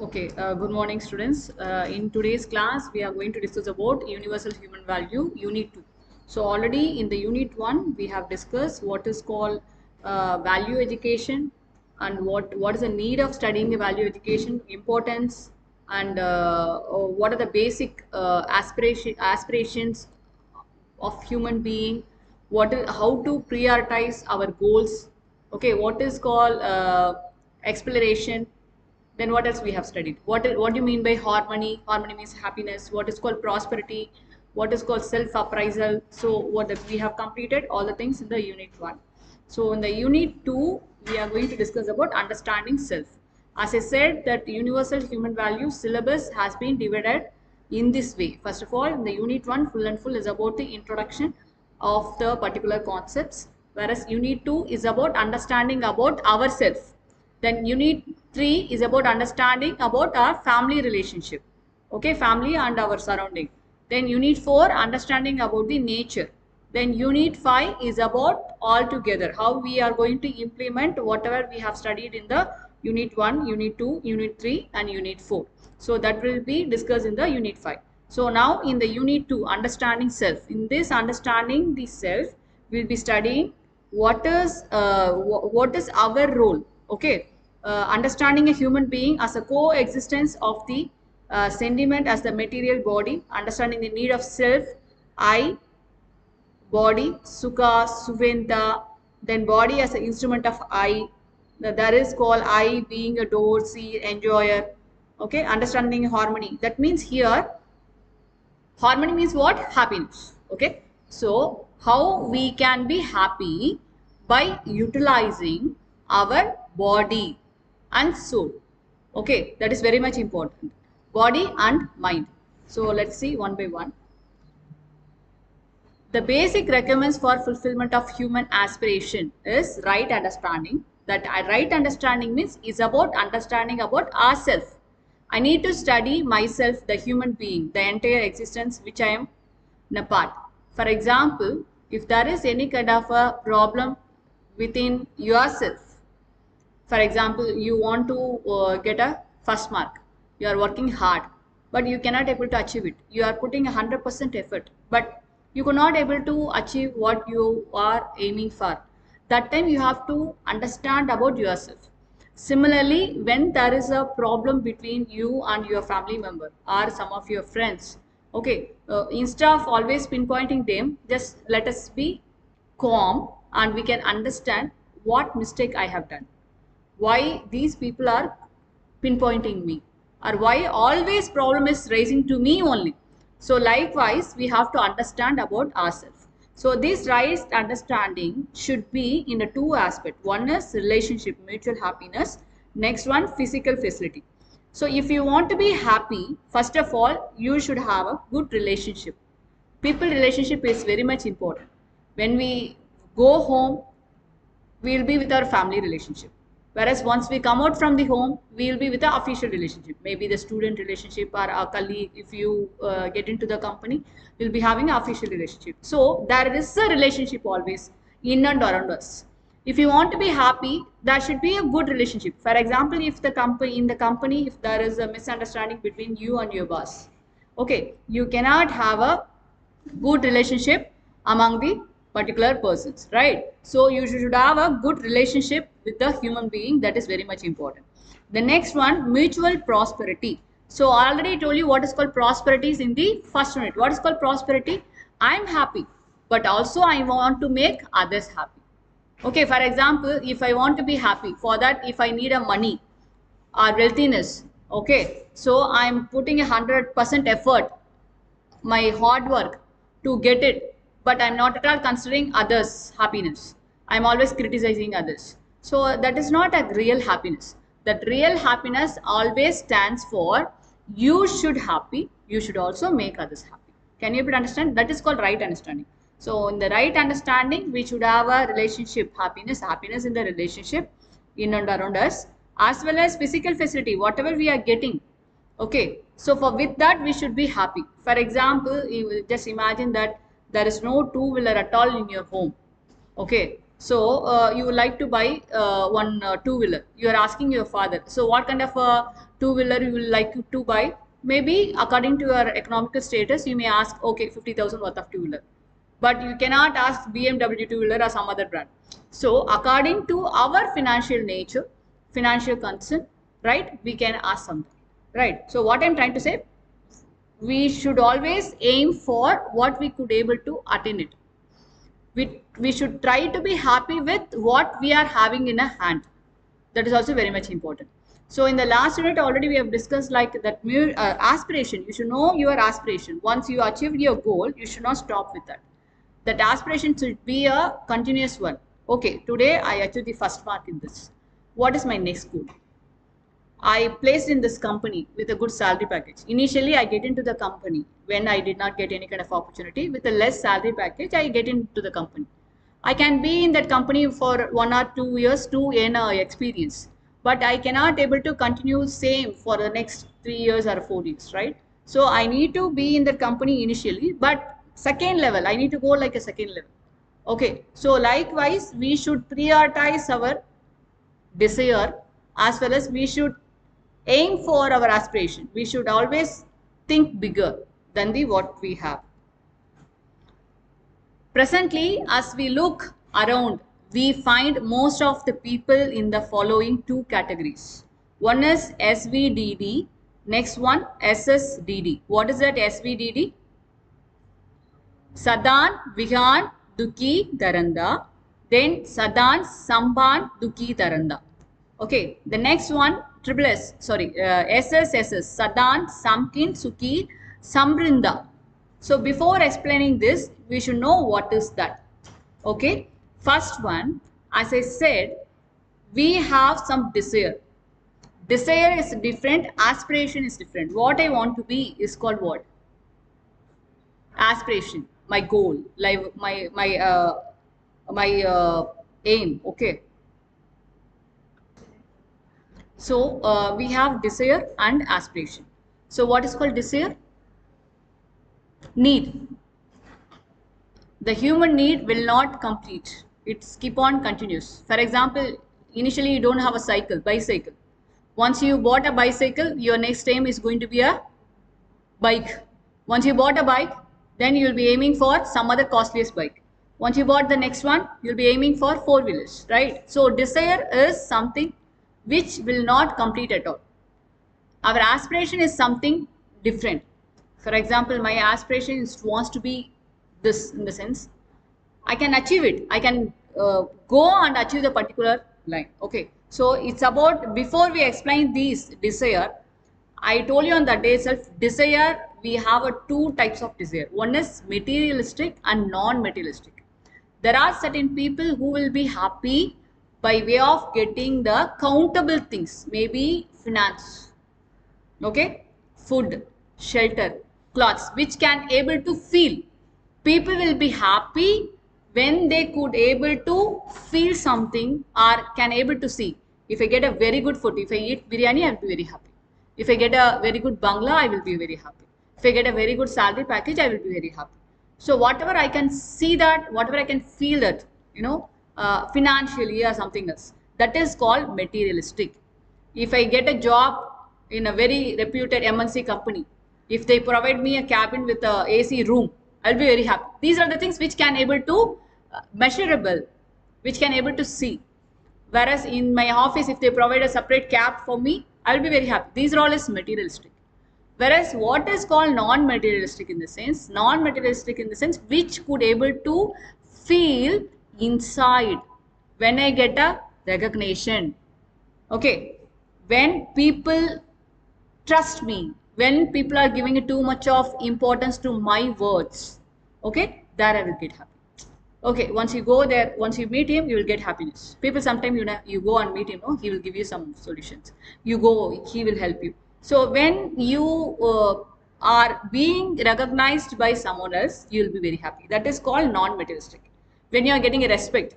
Okay, good morning students. In today's class, we are going to discuss about universal human value, unit 2. So already in the unit 1, we have discussed what is called value education and what is the need of studying a value education, importance, and what are the basic aspirations of human being, what is how to prioritize our goals. Okay, what is called exploration. Then what else we have studied? What do you mean by harmony? Harmony means happiness. What is called prosperity? What is called self appraisal? So we have completed all the things in the unit 1. So in the unit 2 we are going to discuss about understanding self. As I said, that universal human value syllabus has been divided in this way. First of all, in the unit 1, full and full is about the introduction of the particular concepts, whereas unit 2 is about understanding about ourselves. Then unit 3 is about understanding about our family relationship. Okay, family and our surrounding. Then unit 4, understanding about the nature. Then unit 5 is about all together how we are going to implement whatever we have studied in the unit 1, unit 2, unit 3 and unit 4. So that will be discussed in the unit 5. So now in the unit 2, understanding self. In this understanding the self, we will be studying what is our role. Okay, understanding a human being as a coexistence of the sentiment as the material body, understanding the need of self, I, body, sukha, suventa, then body as an instrument of I. That is called I being a door, see, enjoyer. Okay, understanding harmony. That means here, harmony means what? Happiness. Okay, so how we can be happy by utilizing our body and soul. Okay, that is very much important. Body and mind. So let's see one by one. The basic requirements for fulfillment of human aspiration is right understanding. That right understanding means is about understanding about ourselves. I need to study myself, the human being, the entire existence which I am in a part. For example, if there is any kind of a problem within yourself, for example, you want to get a first mark, you are working hard but you cannot able to achieve it. You are putting 100% effort but you cannot able to achieve what you are aiming for. That time you have to understand about yourself. Similarly, when there is a problem between you and your family member or some of your friends, okay, instead of always pinpointing them, just let us be calm and we can understand what mistake I have done, why these people are pinpointing me, or why always problem is raising to me only. So likewise we have to understand about ourselves. So this right understanding should be in a two aspect. One is relationship, mutual happiness. Next one, physical facility. So if you want to be happy, first of all you should have a good relationship. People relationship is very much important. When we go home, we will be with our family relationship, whereas once we come out from the home we will be with the official relationship, maybe the student relationship or a colleague. If you get into the company, we'll be having an official relationship. So there is a relationship always in and around us. If you want to be happy, there should be a good relationship. For example, if the company in the company, if there is a misunderstanding between you and your boss, okay, you cannot have a good relationship among the particular persons, right? So you should have a good relationship with the human being. That is very much important. The next one, mutual prosperity. So I already told you what is called prosperity is in the first unit. What is called prosperity? I'm happy but also I want to make others happy. Okay, for example, if I want to be happy, for that if I need a money or wealthiness, okay, so I'm putting 100% effort, my hard work to get it, but I'm not at all considering others happiness. I'm always criticizing others. So that is not a real happiness. That real happiness always stands for you should happy, you should also make others happy. Can you able to understand? That is called right understanding. So in the right understanding, we should have a relationship, happiness in the relationship in and around us, as well as physical facility, whatever we are getting. Okay, so for with that we should be happy. For example, you will just imagine that there is no two-wheeler at all in your home. Okay, So you would like to buy one two-wheeler. You are asking your father. So what kind of a two-wheeler you will like to buy? Maybe according to your economical status, you may ask, okay, 50,000 worth of two-wheeler. But you cannot ask BMW two-wheeler or some other brand. So according to our financial nature, financial concern, right, we can ask something, right? So what I'm trying to say, we should always aim for what we could able to attain it. We should try to be happy with what we are having in a hand. That is also very much important. So in the last unit already we have discussed like that aspiration. You should know your aspiration. Once you achieved your goal, you should not stop with that. That aspiration should be a continuous one. Okay, today I achieved the first mark in this. What is my next goal? I placed in this company with a good salary package. Initially, I get into the company when I did not get any kind of opportunity. With a less salary package, I get into the company. I can be in that company for 1 or 2 years to gain experience, but I cannot able to continue same for the next 3 years or 4 years, right? So I need to be in that company initially, but second level, I need to go like a second level. Okay, so likewise, we should prioritize our desire as well as we should aim for our aspiration. We should always think bigger than the what we have. Presently, as we look around, we find most of the people in the following two categories. One is SVDD, next one SSDD. What is that SVDD? Sadan, Vihan, Duki, Daranda. Then Sadan, Samban, Duki, Daranda. Okay, the next one, triple S, sorry, SSSS, Sadan, Samkin, Suki, Samrinda. So before explaining this, we should know what is that. Okay, first one, as I said, we have some desire. Desire is different, aspiration is different. What I want to be is called what? Aspiration, my goal, like my aim. Okay. So we have desire and aspiration. So what is called desire? Need. The human need will not complete. It's keep on continuous. For example, initially you don't have a cycle, bicycle. Once you bought a bicycle, your next aim is going to be a bike. Once you bought a bike, then you'll be aiming for some other costliest bike. Once you bought the next one, you'll be aiming for four-wheelers, right? So desire is something which will not complete at all. Our aspiration is something different. For example, my aspiration is wants to be this, in the sense I can achieve it. I can go and achieve the particular line. Okay, so it's about, before we explain these desire, I told you on that day itself, desire, we have two types of desire. One is materialistic and non-materialistic. There are certain people who will be happy by way of getting the countable things, maybe finance, okay, food, shelter, clothes, which can able to feel. People will be happy when they could able to feel something or can able to see. If I get a very good food, if I eat biryani, I will be very happy. If I get a very good bangla, I will be very happy. If I get a very good salary package, I will be very happy. So whatever I can see that, whatever I can feel that, financially or something else, that is called materialistic. If I get a job in a very reputed MNC company, if they provide me a cabin with a AC room, I'll be very happy. These are the things which can able to measurable, which can able to see. Whereas in my office, if they provide a separate cab for me, I'll be very happy. These are all is materialistic. Whereas what is called non-materialistic in the sense, which could able to feel inside when I get a recognition. Okay, when people trust me, when people are giving too much of importance to my words, okay, there I will get happy. Okay, once you go there, once you meet him, you will get happiness. People sometimes, you go and meet him, no, he will give you some solutions. You go, he will help you. So when you are being recognized by someone else, you will be very happy. That is called non-materialistic. When you are getting a respect.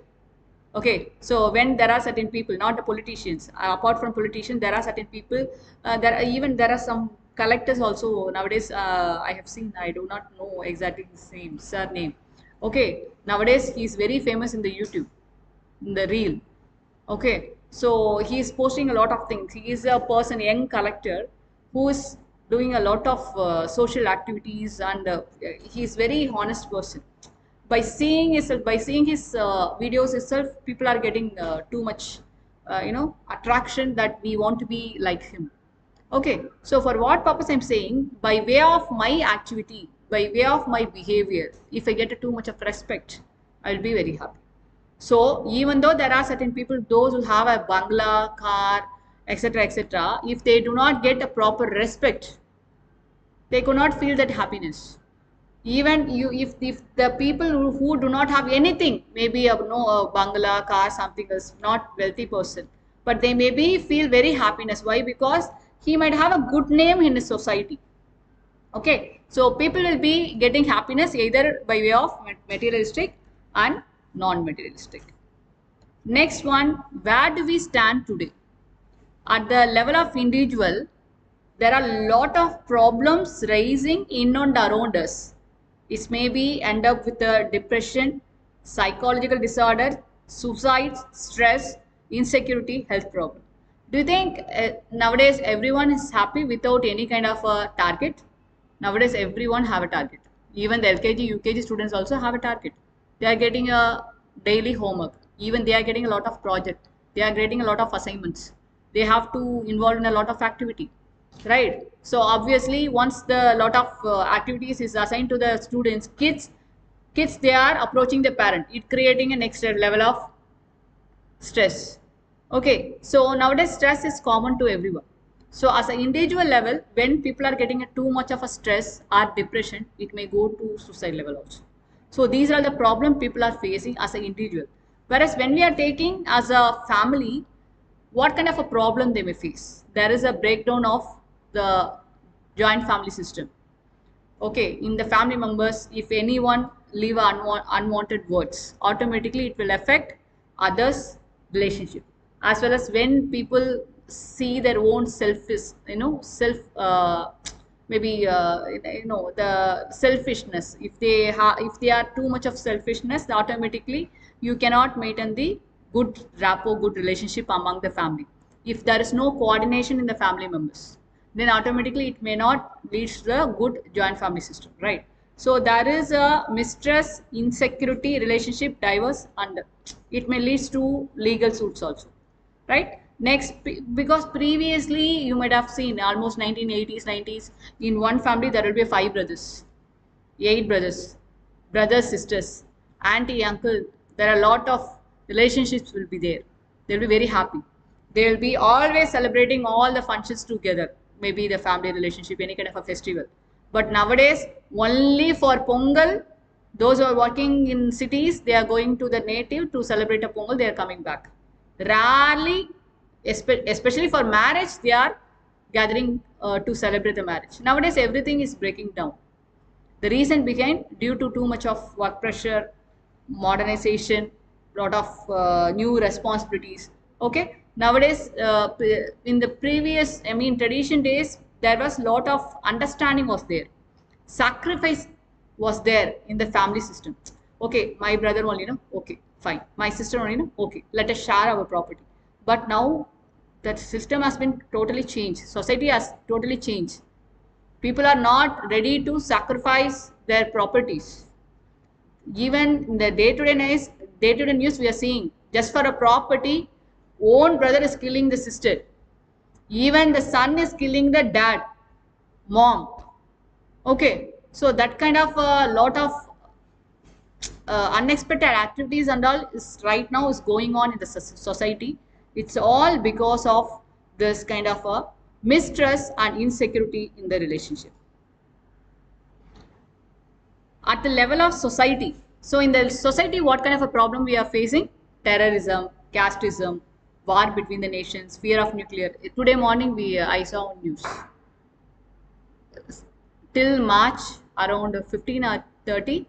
Okay, so when there are certain people, not the politicians, apart from politicians, there are certain people, there are some collectors also nowadays. I have seen, I do not know exactly his name, surname. Okay, nowadays he is very famous in the YouTube. in the reel. Okay, so he is posting a lot of things. He is a person, young collector, who is doing a lot of social activities, and he is very honest person. By seeing his videos itself, people are getting too much, attraction, that we want to be like him. Okay, so for what purpose I'm saying, by way of my activity, by way of my behavior, if I get too much of respect, I'll be very happy. So even though there are certain people, those who have a bangla, car, etc., etc., if they do not get a proper respect, they could not feel that happiness. Even you, if the people who do not have anything, maybe a bangla, car, something else, not wealthy person, but they maybe feel very happiness. Why? Because he might have a good name in his society. Okay, so people will be getting happiness either by way of materialistic and non-materialistic. Next one, where do we stand today? At the level of individual, there are a lot of problems rising in and around us. It may be end up with a depression, psychological disorder, suicide, stress, insecurity, health problem. Do you think nowadays everyone is happy without any kind of a target? Nowadays everyone have a target. Even the LKG, UKG students also have a target. They are getting a daily homework. Even they are getting a lot of project. They are getting a lot of assignments. They have to involve in a lot of activity, right? So obviously once the lot of activities is assigned to the students, kids they are approaching the parent, it creating a next level of stress. Okay, so nowadays stress is common to everyone. So as an individual level, when people are getting a too much of a stress or depression, it may go to suicide level also. So these are the problem people are facing as an individual. Whereas when we are taking as a family, what kind of a problem they may face? There is a breakdown of the joint family system. Okay, in the family members, if anyone leave unwanted words, automatically it will affect others relationship. As well as when people see their own selfish, self, maybe the selfishness, if they are too much of selfishness, automatically you cannot maintain the good rapport, good relationship among the family. If there is no coordination in the family members, then automatically it may not lead to the good joint family system, right? So there is a mistrust, insecurity, relationship diverse, and it may lead to legal suits also, right? Next, because previously you might have seen almost 1980s, 90s, in one family there will be 5 brothers, 8 brothers, brothers, sisters, auntie, uncle. There are a lot of relationships will be there. They'll be very happy. They'll be always celebrating all the functions together. Maybe the family relationship, any kind of a festival. But nowadays, only for Pongal, those who are working in cities, they are going to the native to celebrate a Pongal. They are coming back. Rarely, especially for marriage, they are gathering to celebrate the marriage. Nowadays, everything is breaking down. The reason behind due to too much of work pressure, modernization, lot of new responsibilities. Okay, nowadays in the previous, I mean tradition days, there was lot of understanding was there, sacrifice was there in the family system. Okay, my brother only, okay, fine. My sister only, okay, let us share our property. But now that system has been totally changed. Society has totally changed. People are not ready to sacrifice their properties. Even in the day-to-day news we are seeing, just for a property, own brother is killing the sister. Even the son is killing the dad, mom. Okay, so that kind of a lot of unexpected activities and all is right now is going on in the society. It's all because of this kind of a mistrust and insecurity in the relationship. At the level of society, so in the society, what kind of a problem we are facing? Terrorism, casteism, war between the nations, fear of nuclear. Today morning I saw on news, till March around 15 or 30,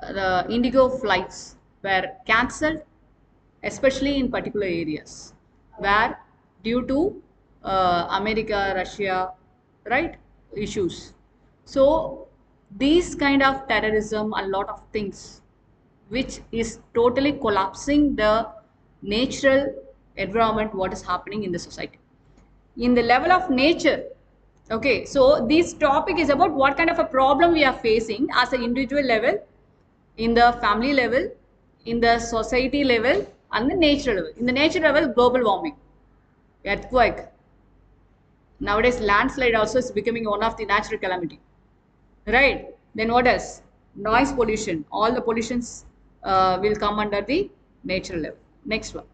the Indigo flights were cancelled, especially in particular areas where due to America, Russia, right, issues. So these kind of terrorism, a lot of things which is totally collapsing the natural environment, what is happening in the society. In the level of nature, okay, so this topic is about what kind of a problem we are facing as an individual level, in the family level, in the society level, and the nature level. In the nature level, global warming, earthquake. Nowadays, landslide also is becoming one of the natural calamity, right? Then what else? Noise pollution. All the pollutions will come under the nature level. Next one.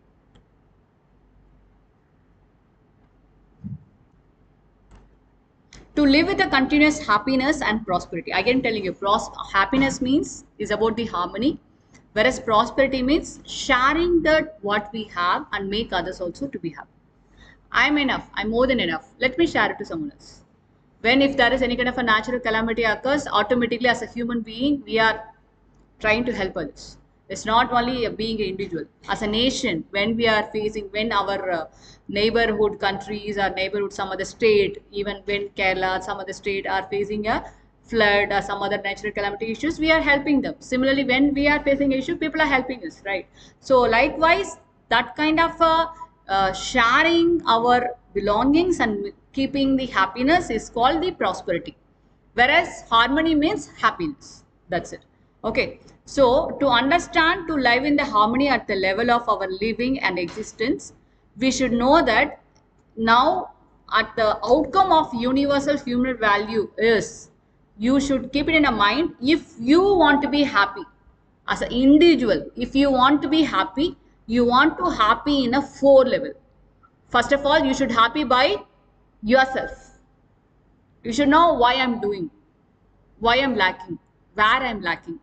To live with a continuous happiness and prosperity. Again telling you, happiness means is about the harmony, whereas prosperity means sharing that what we have and make others also to be happy. I'm enough, I'm more than enough. Let me share it to someone else. When if there is any kind of a natural calamity occurs, automatically as a human being, we are trying to help others. It's not only being an individual. As a nation, when we are facing, when our neighborhood countries or neighborhood some other state, even when Kerala, some other state are facing a flood or some other natural calamity issues, we are helping them. Similarly, when we are facing an issue, people are helping us, right? So likewise, that kind of sharing our belongings and keeping the happiness is called the prosperity. Whereas harmony means happiness. That's it. Okay. So to understand, to live in the harmony at the level of our living and existence, we should know that now at the outcome of universal human value is, you should keep it in a mind, if you want to be happy as an individual, if you want to be happy, you want to happy in a 4 level. First of all, you should happy by yourself. You should know why I'm doing, why I'm lacking, where I'm lacking,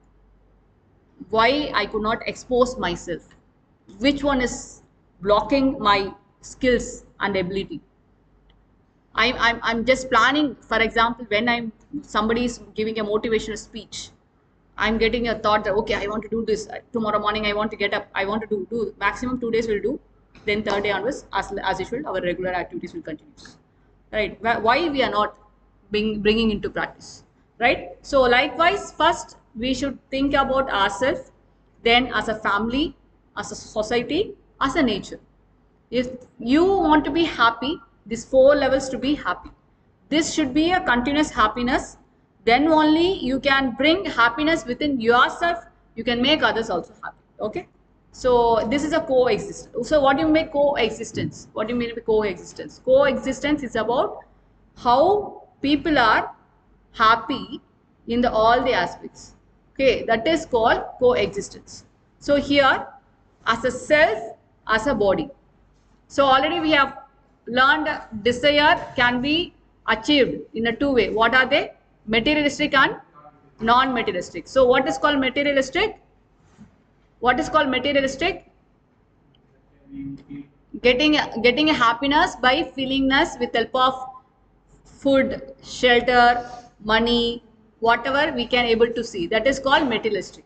why I could not expose myself, which one is blocking my skills and ability. I'm just planning, for example, when somebody is giving a motivational speech, I'm getting a thought that, okay, I want to do this. Tomorrow morning, I want to get up. I want to do maximum 2 days will do. Then third day onwards, as usual, our regular activities will continue. Right? Why we are not bringing into practice? Right? So likewise, first we should think about ourselves, then as a family, as a society, as a nature. If you want to be happy, these 4 levels to be happy. This should be a continuous happiness. Then only you can bring happiness within yourself. You can make others also happy. Okay. So this is a coexistence. So what do you mean coexistence? What do you mean by coexistence? Coexistence is about how people are happy in all the aspects. Okay, that is called coexistence. So here, as a self, as a body. So already we have learned desire can be achieved in a 2 way. What are they? Materialistic and non-materialistic. So what is called materialistic? What is called materialistic? Getting a happiness by fillingness with help of food, shelter, money, whatever we can able to see. That is called materialistic.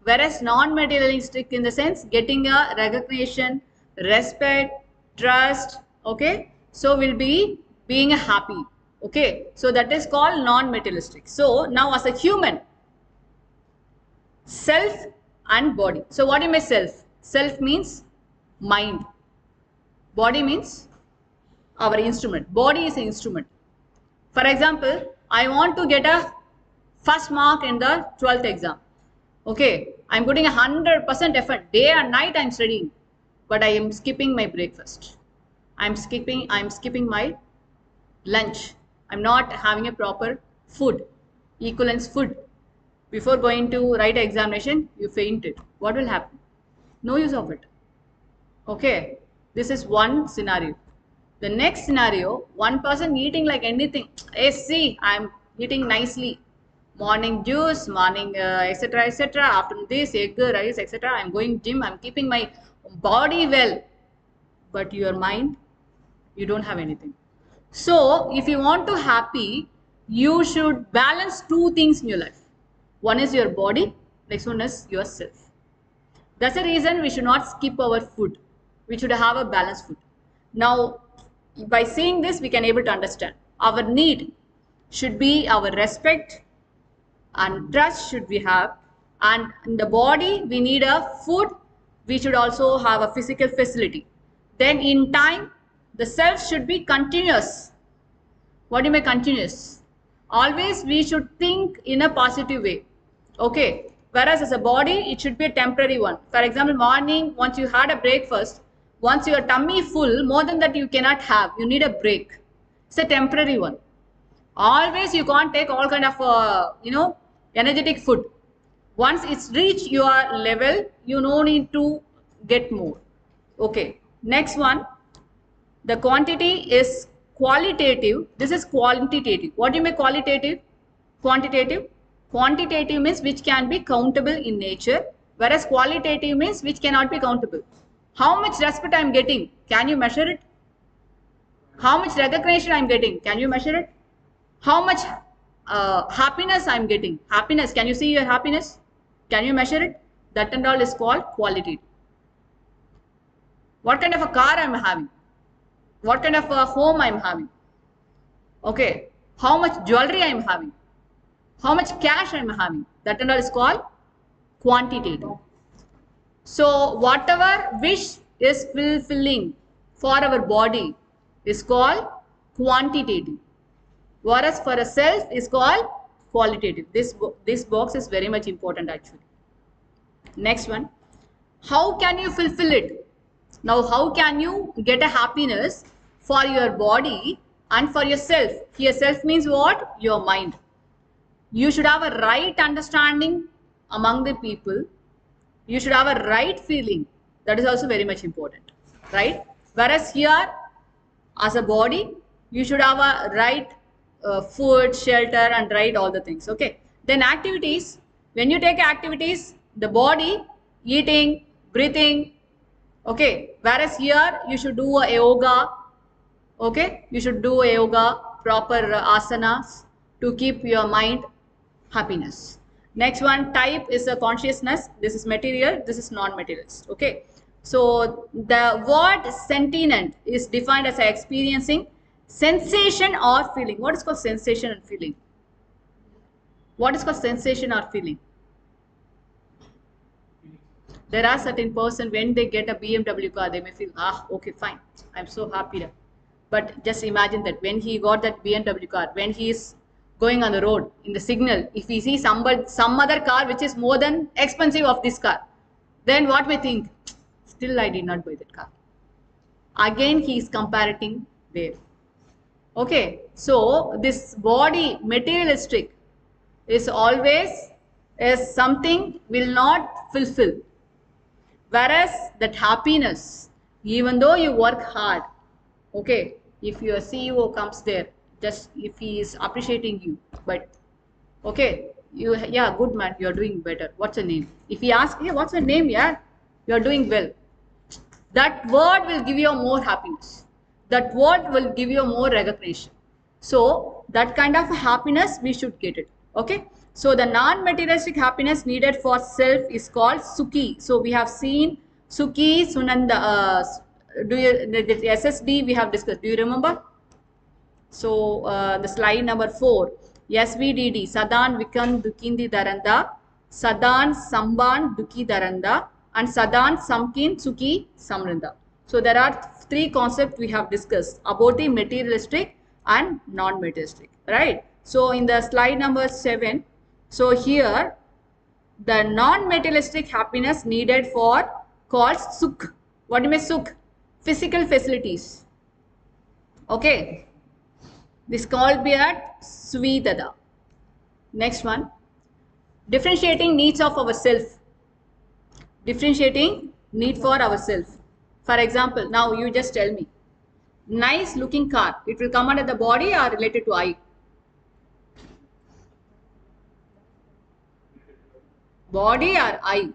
Whereas non-materialistic in the sense getting a recognition, respect, trust. Okay. So we'll be being happy. Okay. So that is called non-materialistic. So now as a human, self and body. So what do you mean self? Self means mind. Body means our instrument. Body is an instrument. For example, I want to get a first mark in the 12th exam. Okay, I'm putting 100% effort. Day and night I'm studying. But I am skipping my breakfast. I'm skipping my lunch. I'm not having a proper food, equivalence food. Before going to write an examination, you fainted. What will happen? No use of it. Okay, this is one scenario. The next scenario, one person eating like anything. Hey, see, I'm eating nicely. Morning juice, morning etc. etc. Afternoon this, egg, rice, etc. I'm going gym. I'm keeping my body well. But your mind, you don't have anything. So, if you want to happy, you should balance 2 things in your life. One is your body, next one is yourself. That's the reason we should not skip our food. We should have a balanced food. Now, by seeing this, we can able to understand. Our need should be our respect and trust should we have. And in the body, we need a food we should also have a physical facility. Then in time, the self should be continuous. What do you mean continuous? Always we should think in a positive way. Okay. Whereas as a body, it should be a temporary one. For example, morning, once you had a breakfast, once your tummy full, more than that you cannot have. You need a break. It's a temporary one. Always you can't take all kind of, energetic food. Once it's reached your level, you no need to get more. Okay. Next one, the quantity is qualitative. This is quantitative. What do you mean qualitative? Quantitative. Quantitative means which can be countable in nature, whereas qualitative means which cannot be countable. How much respect I am getting? Can you measure it? How much recognition I am getting? Can you measure it? How much happiness I am getting? Happiness. Can you see your happiness? Can you measure it? That and all is called qualitative. What kind of a car I am having? What kind of a home I am having? Okay. How much jewelry I am having? How much cash I am having? That and all is called quantitative. So whatever wish is fulfilling for our body is called quantitative. Whereas for a self is called qualitative. This box is very much important actually. Next one. How can you fulfill it? Now how can you get a happiness for your body and for yourself? Here self means what? Your mind. You should have a right understanding among the people. You should have a right feeling. That is also very much important, right? Whereas here, as a body, you should have a right food, shelter, and right all the things. Okay. Then activities. When you take activities, the body, eating, breathing. Okay. Whereas here, you should do a yoga. Okay. You should do a yoga, proper asanas to keep your mind happiness. Next one, type is a consciousness. This is material, this is non-materialist. Okay. So the word sentient is defined as experiencing sensation or feeling. What is called sensation and feeling? What is called sensation or feeling? There are certain person when they get a BMW car, they may feel, okay, fine, I'm so happy. But just imagine that when he got that BMW car, when he is going on the road in the signal, if he sees some other car which is more than expensive of this car, then what we think? Still I did not buy that car. Again he is comparing there. Okay, so this body materialistic is always as something will not fulfill. Whereas that happiness, even though you work hard, okay, if your CEO comes there, just if he is appreciating you, but okay, yeah, good man, you are doing better. What's your name? If he asks, hey, what's your name? Yeah, you are doing well. That word will give you more happiness. That word will give you more recognition. So that kind of happiness we should get it. Okay. So the non-materialistic happiness needed for self is called Sukhi. So we have seen Sukhi, Sunanda. The SSD we have discussed. Do you remember? So the slide number 4, SVDD, Sadan Vikan Dukindi Daranda, Sadan Samban Duki Daranda, and Sadan Samkin Suki Samrinda. So there are 3 concepts we have discussed about the materialistic and non-materialistic, right? So in the slide number 7, so here the non-materialistic happiness needed for called Sukh. What do you mean Sukh? Physical facilities. Okay. This called be at Svidada. Next one, differentiating needs of ourself. Differentiating need for ourself. For example, now you just tell me, nice looking car, it will come under the body or related to eye? Body or eye?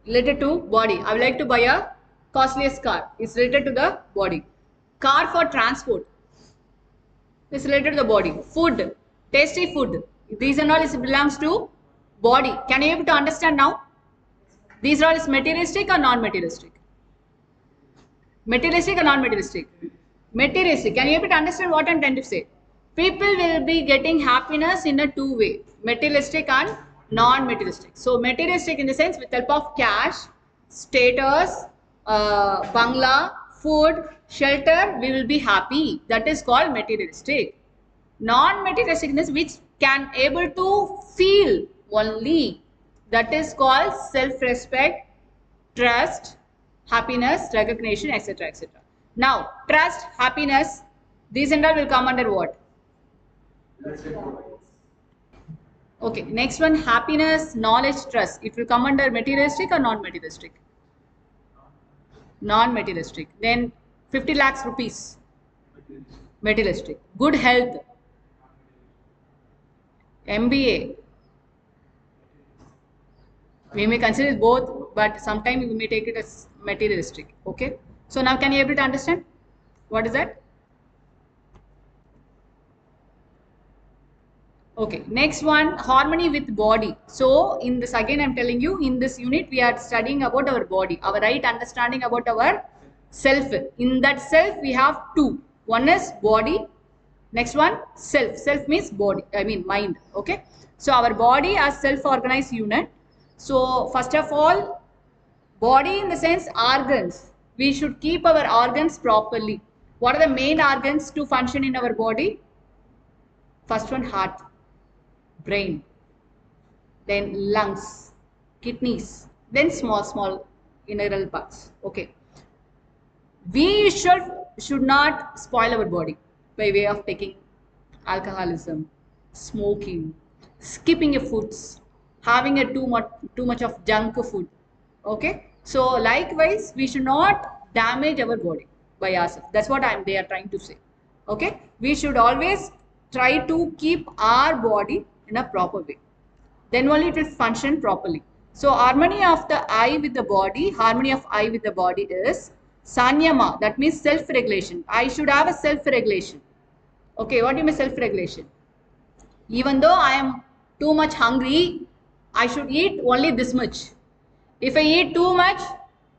Related to body. I would like to buy a costliest car. It's related to the body. Car for transport is related to the body. Food, tasty food, these and all is belongs to body. Can you able to understand now? These all is materialistic or non-materialistic? Materialistic or non-materialistic? Materialistic. Can you able to understand what I'm trying to say? People will be getting happiness in a 2 way, materialistic and Non-materialistic. So materialistic in the sense with help of cash, status, bangla, food, shelter, we will be happy. That is called materialistic. Non-materialisticness which can able to feel only. That is called self-respect, trust, happiness, recognition, etc. etc. Now, trust, happiness, these and all will come under what? Okay, next one, happiness, knowledge, trust. It will come under materialistic or non-materialistic? Non-materialistic. Then 50 lakhs rupees. Materialistic. Good health. MBA. We may consider it both, but sometimes we may take it as materialistic. Okay. So now can you able to understand? What is that? Okay, next one, harmony with body. So in this, again I'm telling you, in this unit we are studying about our body, our right understanding about our self. In that self we have two. One is body, next one self. Self means body, I mean mind. Okay, so our body as self-organized unit. So first of all, body in the sense organs. We should keep our organs properly. What are the main organs to function in our body? First one, heart, brain, then lungs, kidneys, then small integral parts. Okay, we should not spoil our body by way of taking alcoholism, smoking, skipping a foods, having a too much of junk food. Okay, so likewise we should not damage our body by ourselves. That's what they are trying to say. Okay, we should always try to keep our body in a proper way, then only it will function properly. So harmony of the eye with the body, harmony of eye with the body is sanyama, that means self-regulation. I should have a self-regulation. Okay, what do you mean self-regulation? Even though I am too much hungry, I should eat only this much. If I eat too much,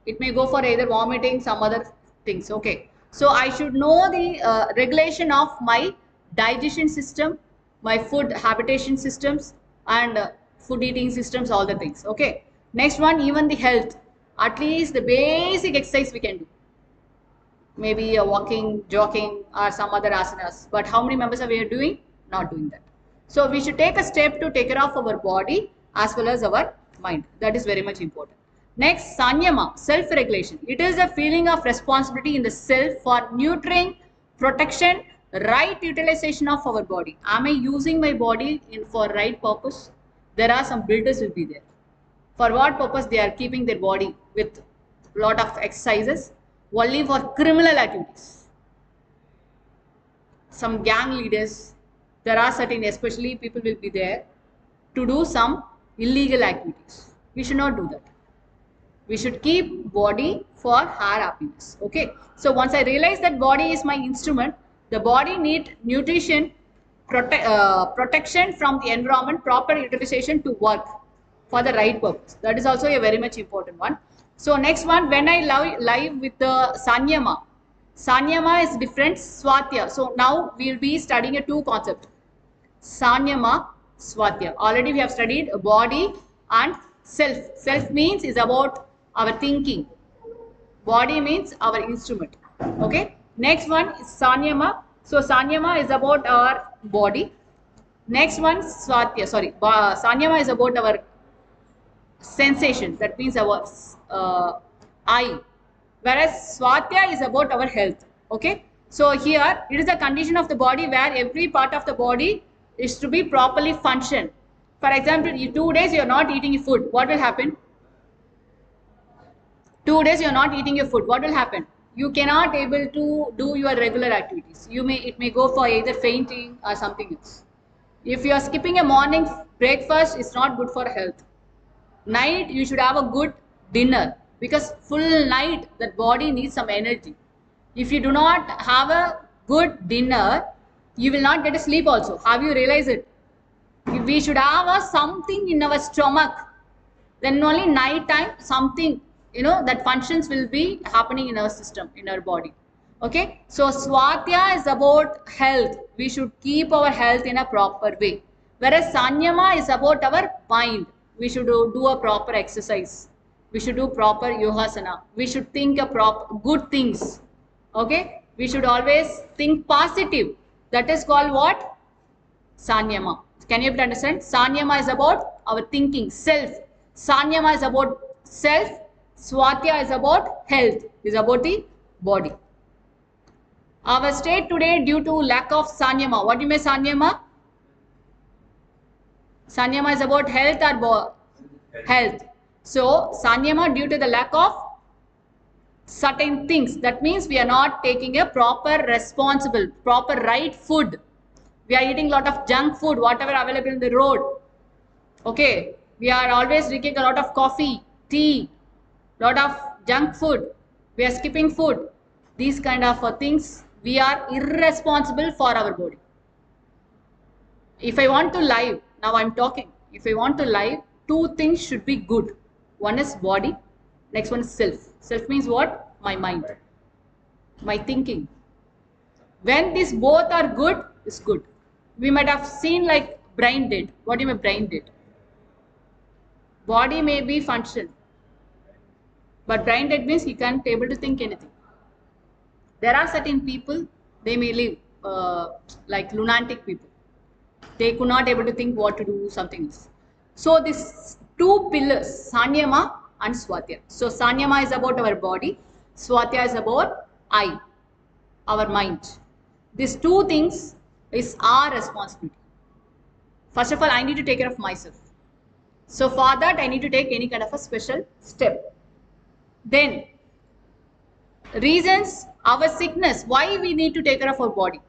it may go for either vomiting, some other things. Okay, so I should know the regulation of my digestion system, my food habitation systems, and food eating systems, all the things. Okay, next one, even the health, at least the basic exercise we can do, maybe walking, jogging, or some other asanas. But how many members are we doing? Not doing that. So we should take a step to take care of our body as well as our mind. That is very much important. Next, sanyama, self-regulation. It is a feeling of responsibility in the self for nurturing, protection, right utilization of our body. Am I using my body for right purpose? There are some builders will be there. For what purpose they are keeping their body with lot of exercises? Only for criminal activities. Some gang leaders, there are certain, especially people will be there to do some illegal activities. We should not do that. We should keep body for our happiness. Okay. So once I realize that body is my instrument, the body needs nutrition, protection from the environment, proper utilization to work for the right purpose. That is also a very much important one. So next one, when I live with the sanyama. Sanyama is different, swatya. So now we will be studying a two concept. Sanyama, swatya. Already we have studied body and self. Self means is about our thinking. Body means our instrument. Okay. Next one is sanyama. So sanyama is about our body. Next one, swatya. Sorry, sanyama is about our sensation. That means our eye. Whereas swatya is about our health. Okay. So here it is a condition of the body where every part of the body is to be properly functioned. For example, 2 days you are not eating food. What will happen? 2 days you are not eating your food. What will happen? You cannot able to do your regular activities. It may go for either fainting or something else. If you are skipping a morning breakfast, it's not good for health. Night you should have a good dinner, because full night that body needs some energy. If you do not have a good dinner, you will not get a sleep also. Have you realized it? We should have something in our stomach. Then only night time something, that functions will be happening in our system, in our body. Okay. So swatya is about health. We should keep our health in a proper way. Whereas Sanyama is about our mind. We should do a proper exercise. We should do proper yogasana. We should think a good things. Okay? We should always think positive. That is called what? Sanyama. Can you understand? Sanyama is about our thinking, self. Sanyama is about self. Swatya is about health, is about the body. Our state today due to lack of Sanyama. What do you mean Sanyama? Sanyama is about health or health. So Sanyama due to the lack of certain things. That means we are not taking a proper responsible, proper right food. We are eating a lot of junk food, whatever available in the road. Okay. We are always drinking a lot of coffee, tea, lot of junk food. We are skipping food. These kind of things, we are irresponsible for our body. If I want to live, now I'm talking. If I want to live, two things should be good. One is body, next one is self. Self means what? My mind, my thinking. When these both are good, it's good. We might have seen like brain dead. What do you mean brain dead? Body may be function, but brain dead means he can't able to think anything. There are certain people, they may live like lunatic people. They could not able to think what to do, something else. So these two pillars, Sanyama and Swatya. So Sanyama is about our body, Swatya is about I, our mind. These two things is our responsibility. First of all, I need to take care of myself. So for that, I need to take any kind of a special step. Then, reasons, our sickness, why we need to take care of our body.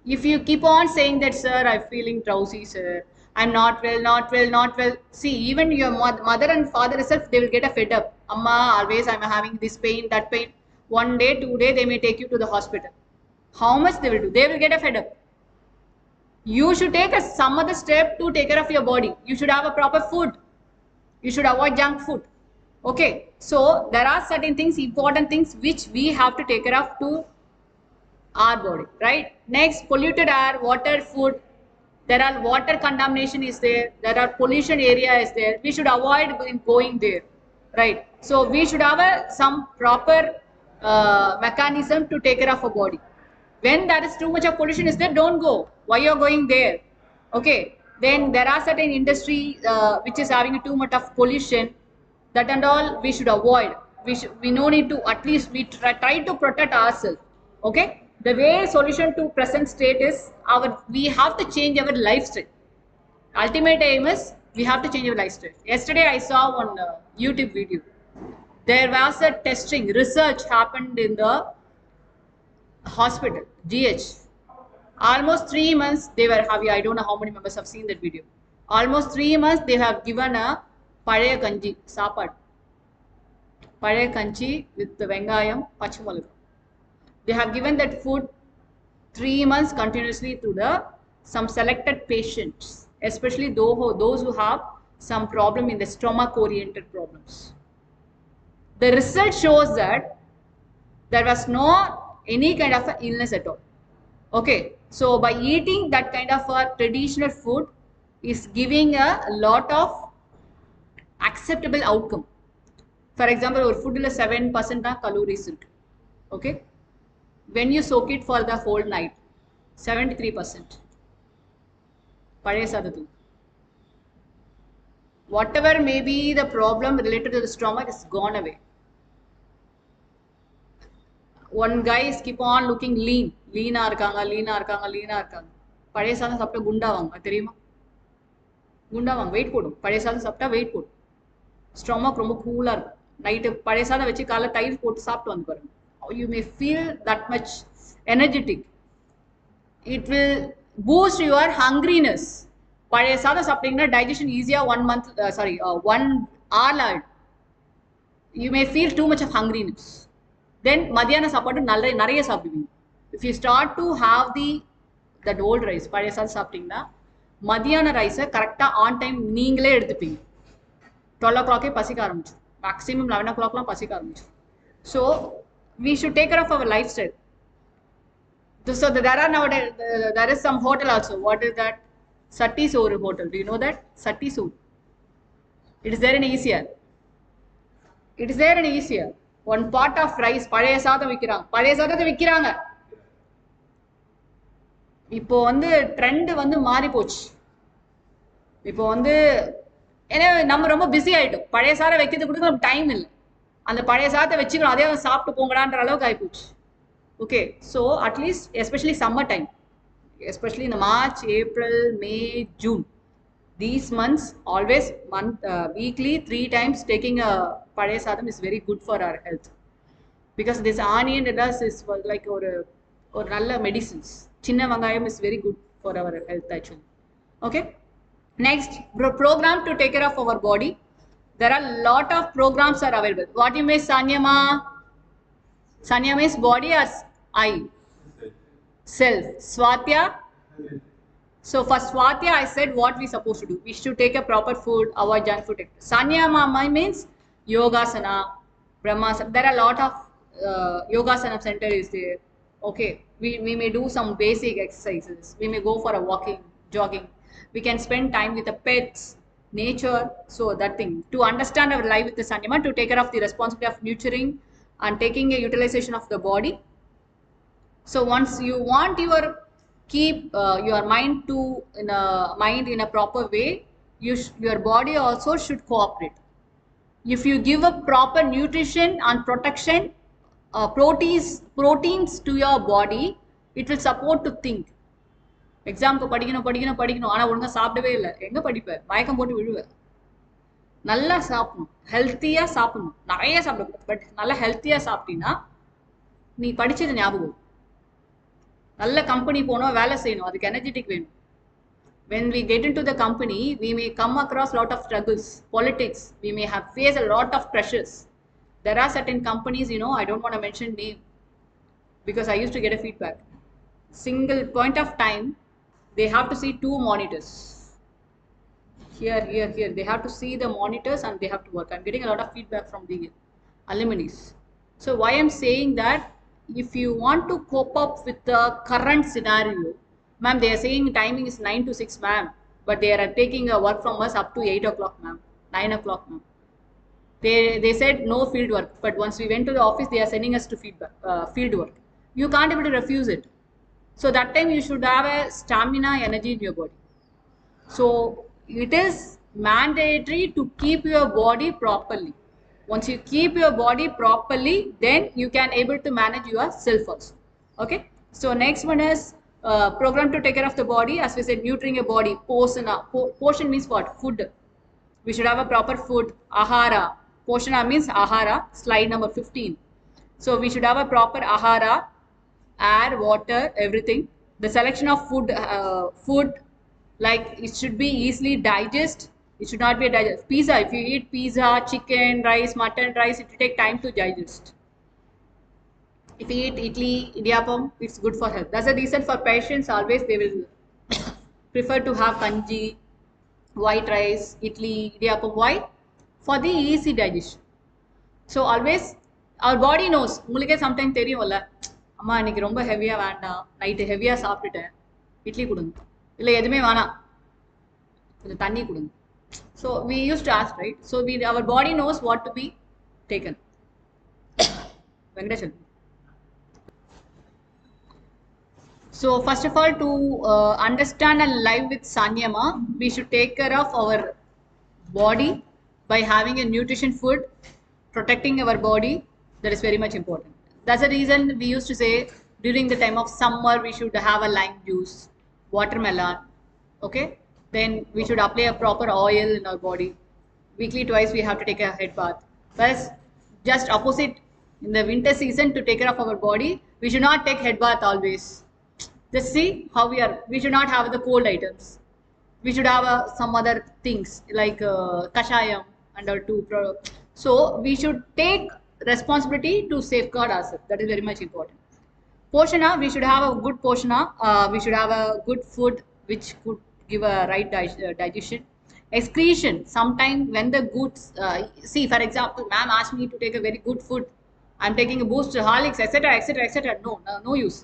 If you keep on saying that, sir, I'm feeling drowsy, sir, I'm not well, not well, not well. See, even your mother and father itself, they will get a fed up. Amma, always I'm having this pain, that pain. One day, 2 days, they may take you to the hospital. How much they will do? They will get a fed up. You should take some other step to take care of your body. You should have a proper food. You should avoid junk food. Okay. So, there are certain things, important things which we have to take care of to our body, right? Next, polluted air, water, food. There are water contamination is there. There are pollution area is there. We should avoid going there, right? So we should have some proper mechanism to take care of our body. When there is too much of pollution is there, don't go. Why you're going there? Okay. Then there are certain industry which is having too much of pollution. That and all we should avoid. We no need to, at least we try to protect ourselves. Okay. The way solution to present state is we have to change our lifestyle. Ultimate aim is we have to change our lifestyle. Yesterday I saw one YouTube video. There was a testing, research happened in the hospital, GH. Almost 3 months they were having, I don't know how many members have seen that video. Almost 3 months they have given a Palaya Kanji, Sapad. Palaya Kanji with the Vengayam, Pachimalaga. They have given that food 3 months continuously to some selected patients, especially those who have some problem in the stomach-oriented problems. The result shows that there was no any kind of a illness at all. Okay, so by eating that kind of a traditional food is giving a lot of acceptable outcome. For example, our food is 7% calories. Okay. When you soak it for the whole night, 73%. Whatever may be the problem related to the stomach is gone away. One guy is keep on looking lean. Lean irukanga, lean irukanga, lean irukanga. Pazhaya sadam sapta gunda vaanga, theriyuma? Gunda vaanga, weight podum. Pazhaya sadam sapta weight podum. Stomach romba cool ah irukum. Night pazhaya sadam vechi kaala tire potu saaptu vandu parunga. You may feel that much energetic. It will boost your hungriness. Pazhaya sadam saptingna digestion easier 1 month, 1 hour. You may feel too much of hungriness. Then madhyana sapadu nariya saapiduveenga. If you start to have that old rice, pazhaya sadam saptingna, madhyana rice correct on time neengale eduthupeenga. 12 o'clock pasika aarambichu. Maximum 11 o'clock la pasika aarambichu. So we should take care of our lifestyle. So there is some hotel also. What is that? Satti Soru Hotel. Do you know that? Satti Soru. It is there in ECR. It is there in ECR. One pot of rice, பழைய சாதம் விற்கிறாங்க. பழைய சாதத்தை விற்கிறாங்க. இப்போ வந்து trend வந்து மாறி போச்சு. இப்போ வந்து ஏன்னா நம்ம ரொம்ப பிஸி ஆயிட்டோம். பழைய சாதம் வைக்கிறது கூட நமக்கு டைம் இல்லை. அந்த பழைய சாதத்தை வச்சுக்கணும், அதே சாப்பிட்டு போங்கடான்ற அளவுக்கு ஆகிப்போச்சு. Okay, so at least especially summer time, especially in March, April, May, June, these months always weekly 3 times taking a padaya sadam is very good for our health, because this onion it does is like or nalla medicines. Chinna vangayam is very good for our health actually. Okay, next program to take care of our body. There are lot of programs are available. What you mean Sanyama? Sanyama is body as I. Self. Swatya. So for Swatya, I said what we supposed to do. We should take a proper food, avoid junk food. Sanyama means Yogasana, Brahmasana. There are a lot of Yogasana center is there. Okay, we may do some basic exercises. We may go for a walking, jogging. We can spend time with the pets, nature. So that thing, to understand our life with the Sanyama, to take care of the responsibility of nurturing and taking a utilization of the body. So once you want keep your mind in a proper way, your body also should cooperate. If you give a proper nutrition and protection, proteins to your body, it will support to think. எக்ஸாமுக்கு படிக்கணும் ஆனால் ஒழுங்காக சாப்பிடவே இல்லை. எங்கே படிப்பேன்? மயக்கம் போட்டு விழுவேன். நல்லா சாப்பிடணும், ஹெல்த்தியாக சாப்பிடணும், நிறைய சாப்பிடக்கூடாது. பட் நல்லா ஹெல்த்தியாக சாப்பிட்டீங்கன்னா நீ படித்தது ஞாபகம். நல்ல கம்பெனி போனோம், வேலை செய்யணும், அதுக்கு எனர்ஜெட்டிக் வேணும். When we get into the company, we may come across lot of struggles, politics, we may have faced a lot of pressures. There are certain companies, I don't want to mention name, because I used to get a feedback. Single point of time, they have to see 2 monitors. Here. They have to see the monitors and they have to work. I'm getting a lot of feedback from the alumni. So why I'm saying that, if you want to cope up with the current scenario, ma'am, they are saying timing is 9 to 6, ma'am, but they are taking a work from us up to 8 o'clock, ma'am, 9 o'clock, ma'am. They said no field work, but once we went to the office, they are sending us to field work. You can't able to refuse it. So that time you should have a stamina, energy in your body. So it is mandatory to keep your body properly. Once you keep your body properly, then you can able to manage yourself also. Okay, so next one is program to take care of the body. As we said, nurturing your body. Portion means what? Food. We should have a proper food. Ahara. Poshana means ahara. Slide number 15. So we should have a proper ahara, air, water, everything. The selection of food, like it should be easily digest. It should not be a digest. Pizza, if you eat pizza, chicken, rice, mutton, rice, it will take time to digest. If you eat idli, idiyappam, it's good for health. That's the reason for patients, always they will prefer to have kanji, white rice, idli, idiyappam. Why? For the easy digestion. So always, our body knows. உங்களுக்கு sometimes தெரியும்ல, அம்மா இன்னைக்கு ரொம்ப ஹெவியாக வேண்டாம், night ஹெவியாக சாப்பிட்டுட்டேன், இட்லி கொடுங்க, இல்லை எதுவுமே வேணாம், கொஞ்சம் தண்ணி கொடுங்க. So we used to ask, right? So our body knows what to be taken. So first of all, to understand and live with Sanyama, we should take care of our body by having a nutrition food, protecting our body. That is very much important. That's the reason we used to say during the time of summer we should have a lime juice, watermelon. Okay, then we should apply a proper oil in our body. Weekly twice we have to take a head bath. Whereas just opposite, in the winter season, to take care of our body, we should not take head bath always. Just see how we should not have the cold items. We should have some other things like kashayam and our two products. So we should take responsibility to safeguard ourselves. That is very much important. Poshana, we should have a good poshana. We should have a good food which could give a right digestion. Excretion, sometime when the goods, see for example, ma'am asked me to take a very good food, I'm taking a boost, Horlicks, etc. No use.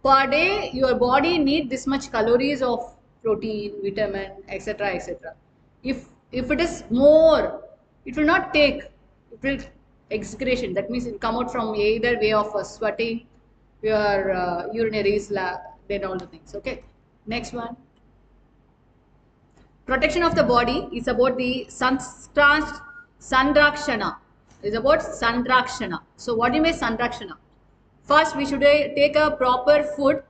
Per day your body need this much calories of protein, vitamin, etc., etc. If it is more, it will not take. It will excretion. That means it will come out from either way of sweating, your urinaries, then all the things. Okay. Next one. Protection of the body is about the sandrakshana. Is about sandrakshana. So what do you mean sandrakshana? First, we should take a proper food.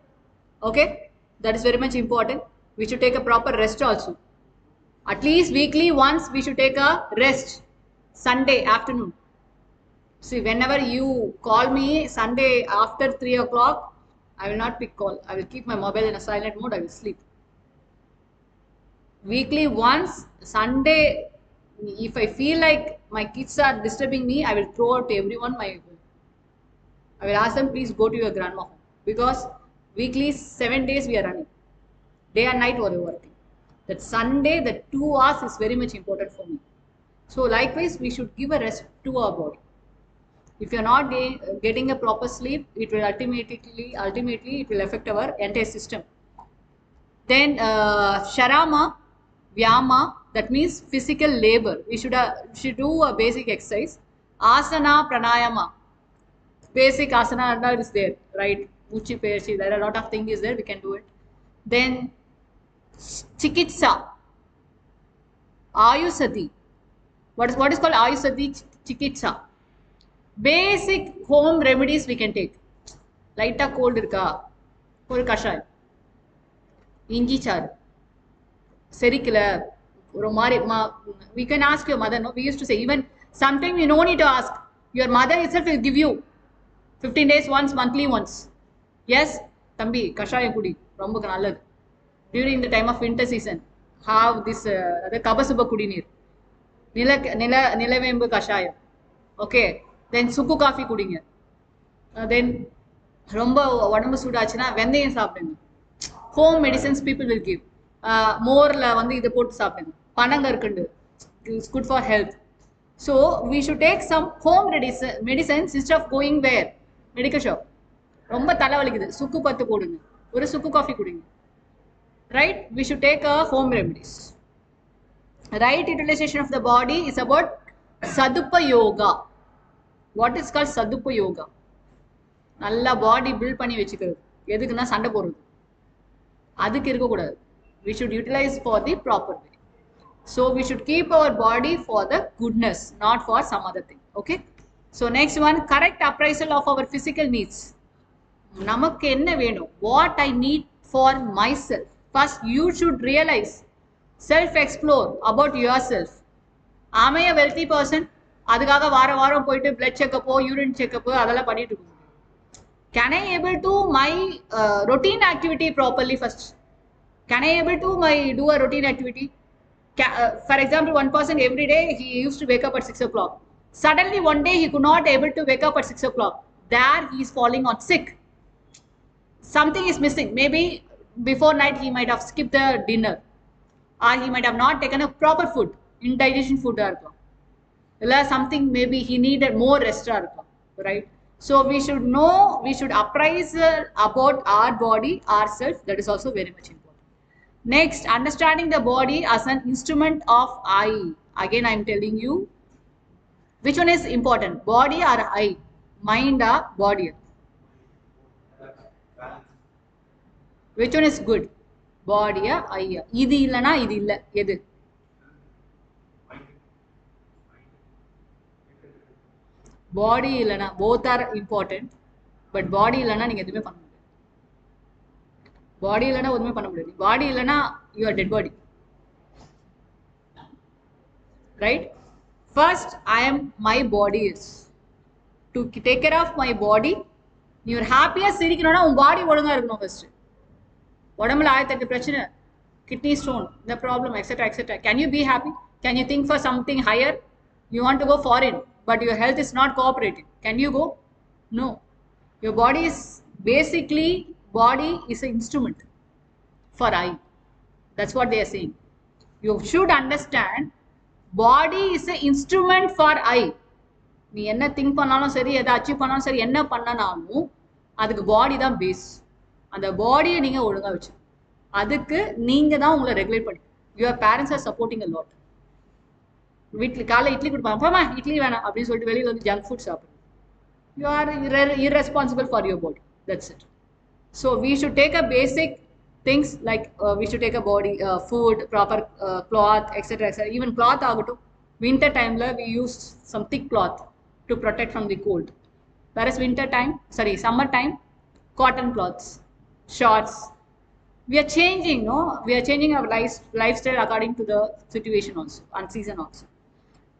Okay, that is very much important. We should take a proper rest also. At least weekly once we should take a rest. Sunday afternoon. See, whenever you call me Sunday after 3 o'clock, I will not pick call. I will keep my mobile in a silent mode. I will sleep. Weekly once, Sunday, if I feel like my kids are disturbing me, I will throw out everyone I will ask them, please go to your grandma home. Because weekly 7 days we are running. Day and night we are working. That Sunday, the 2 hours is very much important for me. So likewise, we should give a rest to our body. If you are not getting a proper sleep, it will ultimately it will affect our entire system. Then Sharama, Vyama, that means physical labor. We should do a basic exercise. Asana, Pranayama. Basic asana is there, right? Uchi Perchi, there are a lot of things is there, we can do it. Then Chikitsa, Ayusati. What is called Ayusati Chikitsa? Basic home remedies we can take. Lighta cold irka, or kashai. Inji char. Serikula. We can ask your mother, no? We used to say, even sometimes you no need to ask. Your mother itself will give you 15 days once, monthly once. Yes, Tambi, Kashayam Kudi, Romba Kanalad. During the time of winter season, have this the Kabasuba Kudinir. Nilavembu Kashayam. Okay. Then Suku Coffee Kudinir. Then Romba Vadamba Sudachina, when they sapin. Home medicines people will give. More Vandi the put sapin. Panangar Kundu. It's good for health. So we should take some home medicines instead of going where? Medical shop. Romba thalavalikkudhu. Sukku pattu podunga. Oru sukku coffee kudinga. Right? We should take a home remedies. Right utilization of the body is about Sadupa Yoga. What is called Sadupa Yoga? Nalla body build panni vechikkiradhu. Edukuna sanda poradhu. Adukku irukka koodadhu. We should utilize for the proper way. So we should keep our body for the goodness, not for some other thing. Okay? So next one, correct appraisal of our physical needs. Namakku enna venum? What I need for myself. First, you should realize, self-explore about yourself. Am I a wealthy person? Adukaga varam poitu blood checkup, urine checkup, adala pannittu. Can I able to my routine activity properly first? Can I able to do a routine activity? For example, one person every day he used to wake up at 6 o'clock. Suddenly one day he could not able to wake up at 6 o'clock. There he is falling on sick. Something is missing. Maybe before night he might have skipped the dinner, or he might have not taken a proper food, indigestion food. Something maybe he needed more rest. Right? So we should know, we should appraise about our body, ourselves. That is also very much important. Next, understanding the body as an instrument of eye. Again, I am telling you, which one is important? Body or eye? Mind or body? Which one is good? Body or eye? Idu illana idu illa. Edu? Body illana. Both are important. But body illana neenga edume panna. Body illana odume panna mudiyadhu. Body illana you are dead body. Right? First, I am my body is. To take care of my body, you are happiest sirikkanona un body odunga irukonu first. Odambula aayathu prachana, kidney stone, the problem, etc., etc. Can you be happy? Can you think for something higher? You want to go foreign, but your health is not cooperating. Can you go? No. Your body is basically, body is an instrument for eye. That's what they are saying. You should understand, body is an instrument for eye. நீ என்ன think பண்ணாலும் சரி, எதை achieve பண்ணாலும் சரி, என்ன பண்ணனாலும் அதுக்கு பாடி தான் பேஸ். அந்த பாடியை நீங்கள் ஒழுங்காக வச்சு, அதுக்கு நீங்க தான் உங்களை ரெகுலேட் பண்ணி. Your parents are supporting a lot. வீட்டில் காலை இட்லி கொடுப்பாங்க, போமா இட்லி வேணாம் அப்படின்னு சொல்லிட்டு வெளியில் வந்து ஜங்க் ஃபுட் சாப்பிடுங்க. You are irresponsible for your body. That's it. So we should take a basic things like we should take a body food, proper cloth, etc. etc. Even cloth ஆகட்டும், winter timeல we use some thick cloth to protect from the cold. Whereas summer time, cotton cloths, shorts. We are changing, no? We are changing our lifestyle according to the situation also and season also.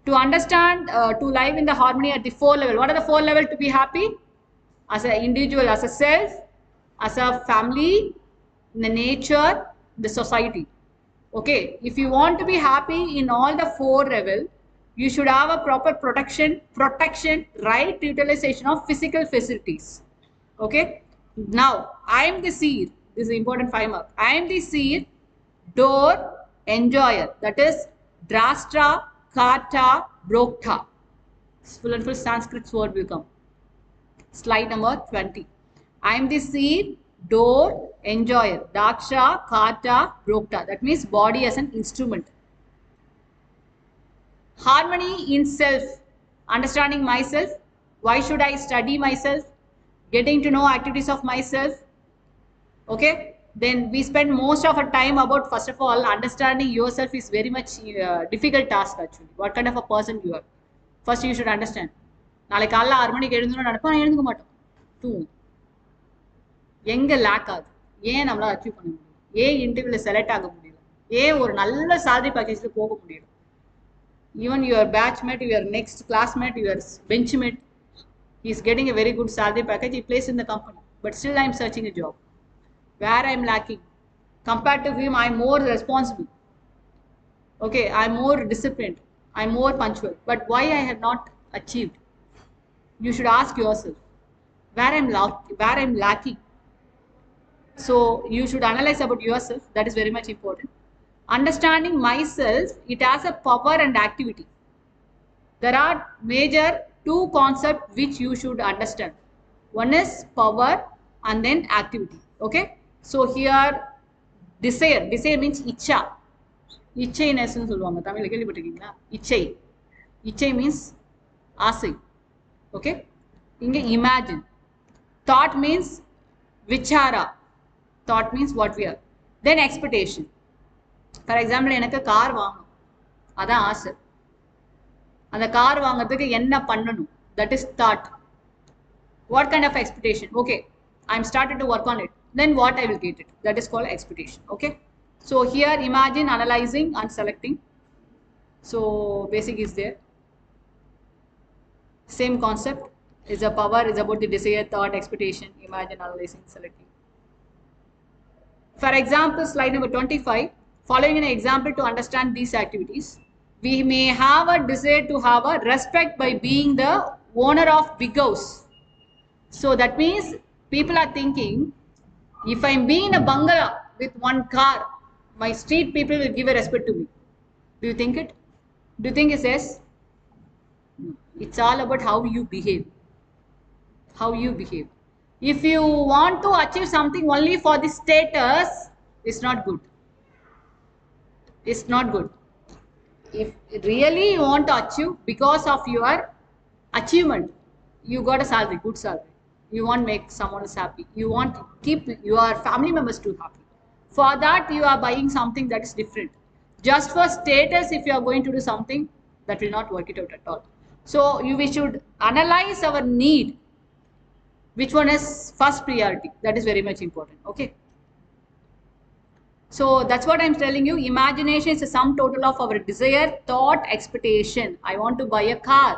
To understand, to live in the harmony at the 4 level. What are the 4 level to be happy? As an individual, as a self, as a family, in the nature, the society. Okay, if you want to be happy in all the 4 level, you should have a proper protection, right utilization of physical facilities. Okay, now I am the seer. This is important 5 mark. I am the seer, door, enjoyer. That is Drashtra, Karta, Brokta. Full and full Sanskrit word will come. Slide number 20. I am the seer, door, enjoyer. Daksha, Karta, Brokta. That means body as an instrument. Harmony in self. Understanding myself. Why should I study myself? Getting to know activities of myself. Okay. Then we spend most of our time about, first of all, understanding yourself is very much difficult task actually. What kind of a person you are. First you should understand. நாளைக்கு காலைல 6 மணிக்கு எழுந்தணும்னு நினைப்போம், எழுந்துக்க மாட்டோம், தூங்கும். எங்கே லேக் ஆகுது, ஏன் நம்மளால் அச்சீவ் பண்ண முடியல, ஏன் இன்டர்வியூவில் செலக்ட் ஆக முடியல, ஏன் ஒரு நல்ல சேலரி பேக்கேஜில் போக முடியல. Even your batchmate, your next classmate, your benchmate, he is getting a very good salary package, he plays in the company, but still I am searching a job. Where I am lacking? Compared to him, I am more responsible. Okay, I am more disciplined, I am more punctual, but why I have not achieved? You should ask yourself, where I am lacking. So you should analyze about yourself. That is very much important. Understanding myself, it has a power and activity. There are major 2 concepts which you should understand. One is power and then activity. Okay. So here desire means icha. Ichainess னு சொல்லுவாங்க, தமிழ்ல கேள்விப்பட்டிருக்கீங்களா? இச்சை means ஆசை. Okay. இங்க imagine. Thought means vichara. Thought means what we are. Then expectation. For example, எனக்கு car வாங்கணும், அதான் ஆசை. அந்த கார் வாங்குறதுக்கு என்ன பண்ணணும், that is thought. What kind of expectation? Okay, I am started to work on it, then what I will get it, that is called expectation. Okay, so here imagine, analyzing and selecting. So basic is there, same concept is a power, is about the desire, thought, expectation, imagine, analyzing, selecting. For example, slide number 25. Following an example to understand these activities, we may have a desire to have a respect by being the owner of big house. So that means people are thinking, if I am being in a bungalow with 1 car, my street people will give a respect to me. Do you think it? Do you think it says? It's all about how you behave. How you behave. If you want to achieve something only for the status, it's not good. It's not good. If really you want to achieve because of your achievement, you got a salary, good salary, you want to make someone else happy, you want to keep your family members too happy, for that you are buying something that is different. Just for status, if you are going to do something, that will not work it out at all. So we should analyze our need, which one is first priority. That is very much important. Okay. So that's what I'm telling you. Imagination is a sum total of our desire, thought, expectation. I want to buy a car.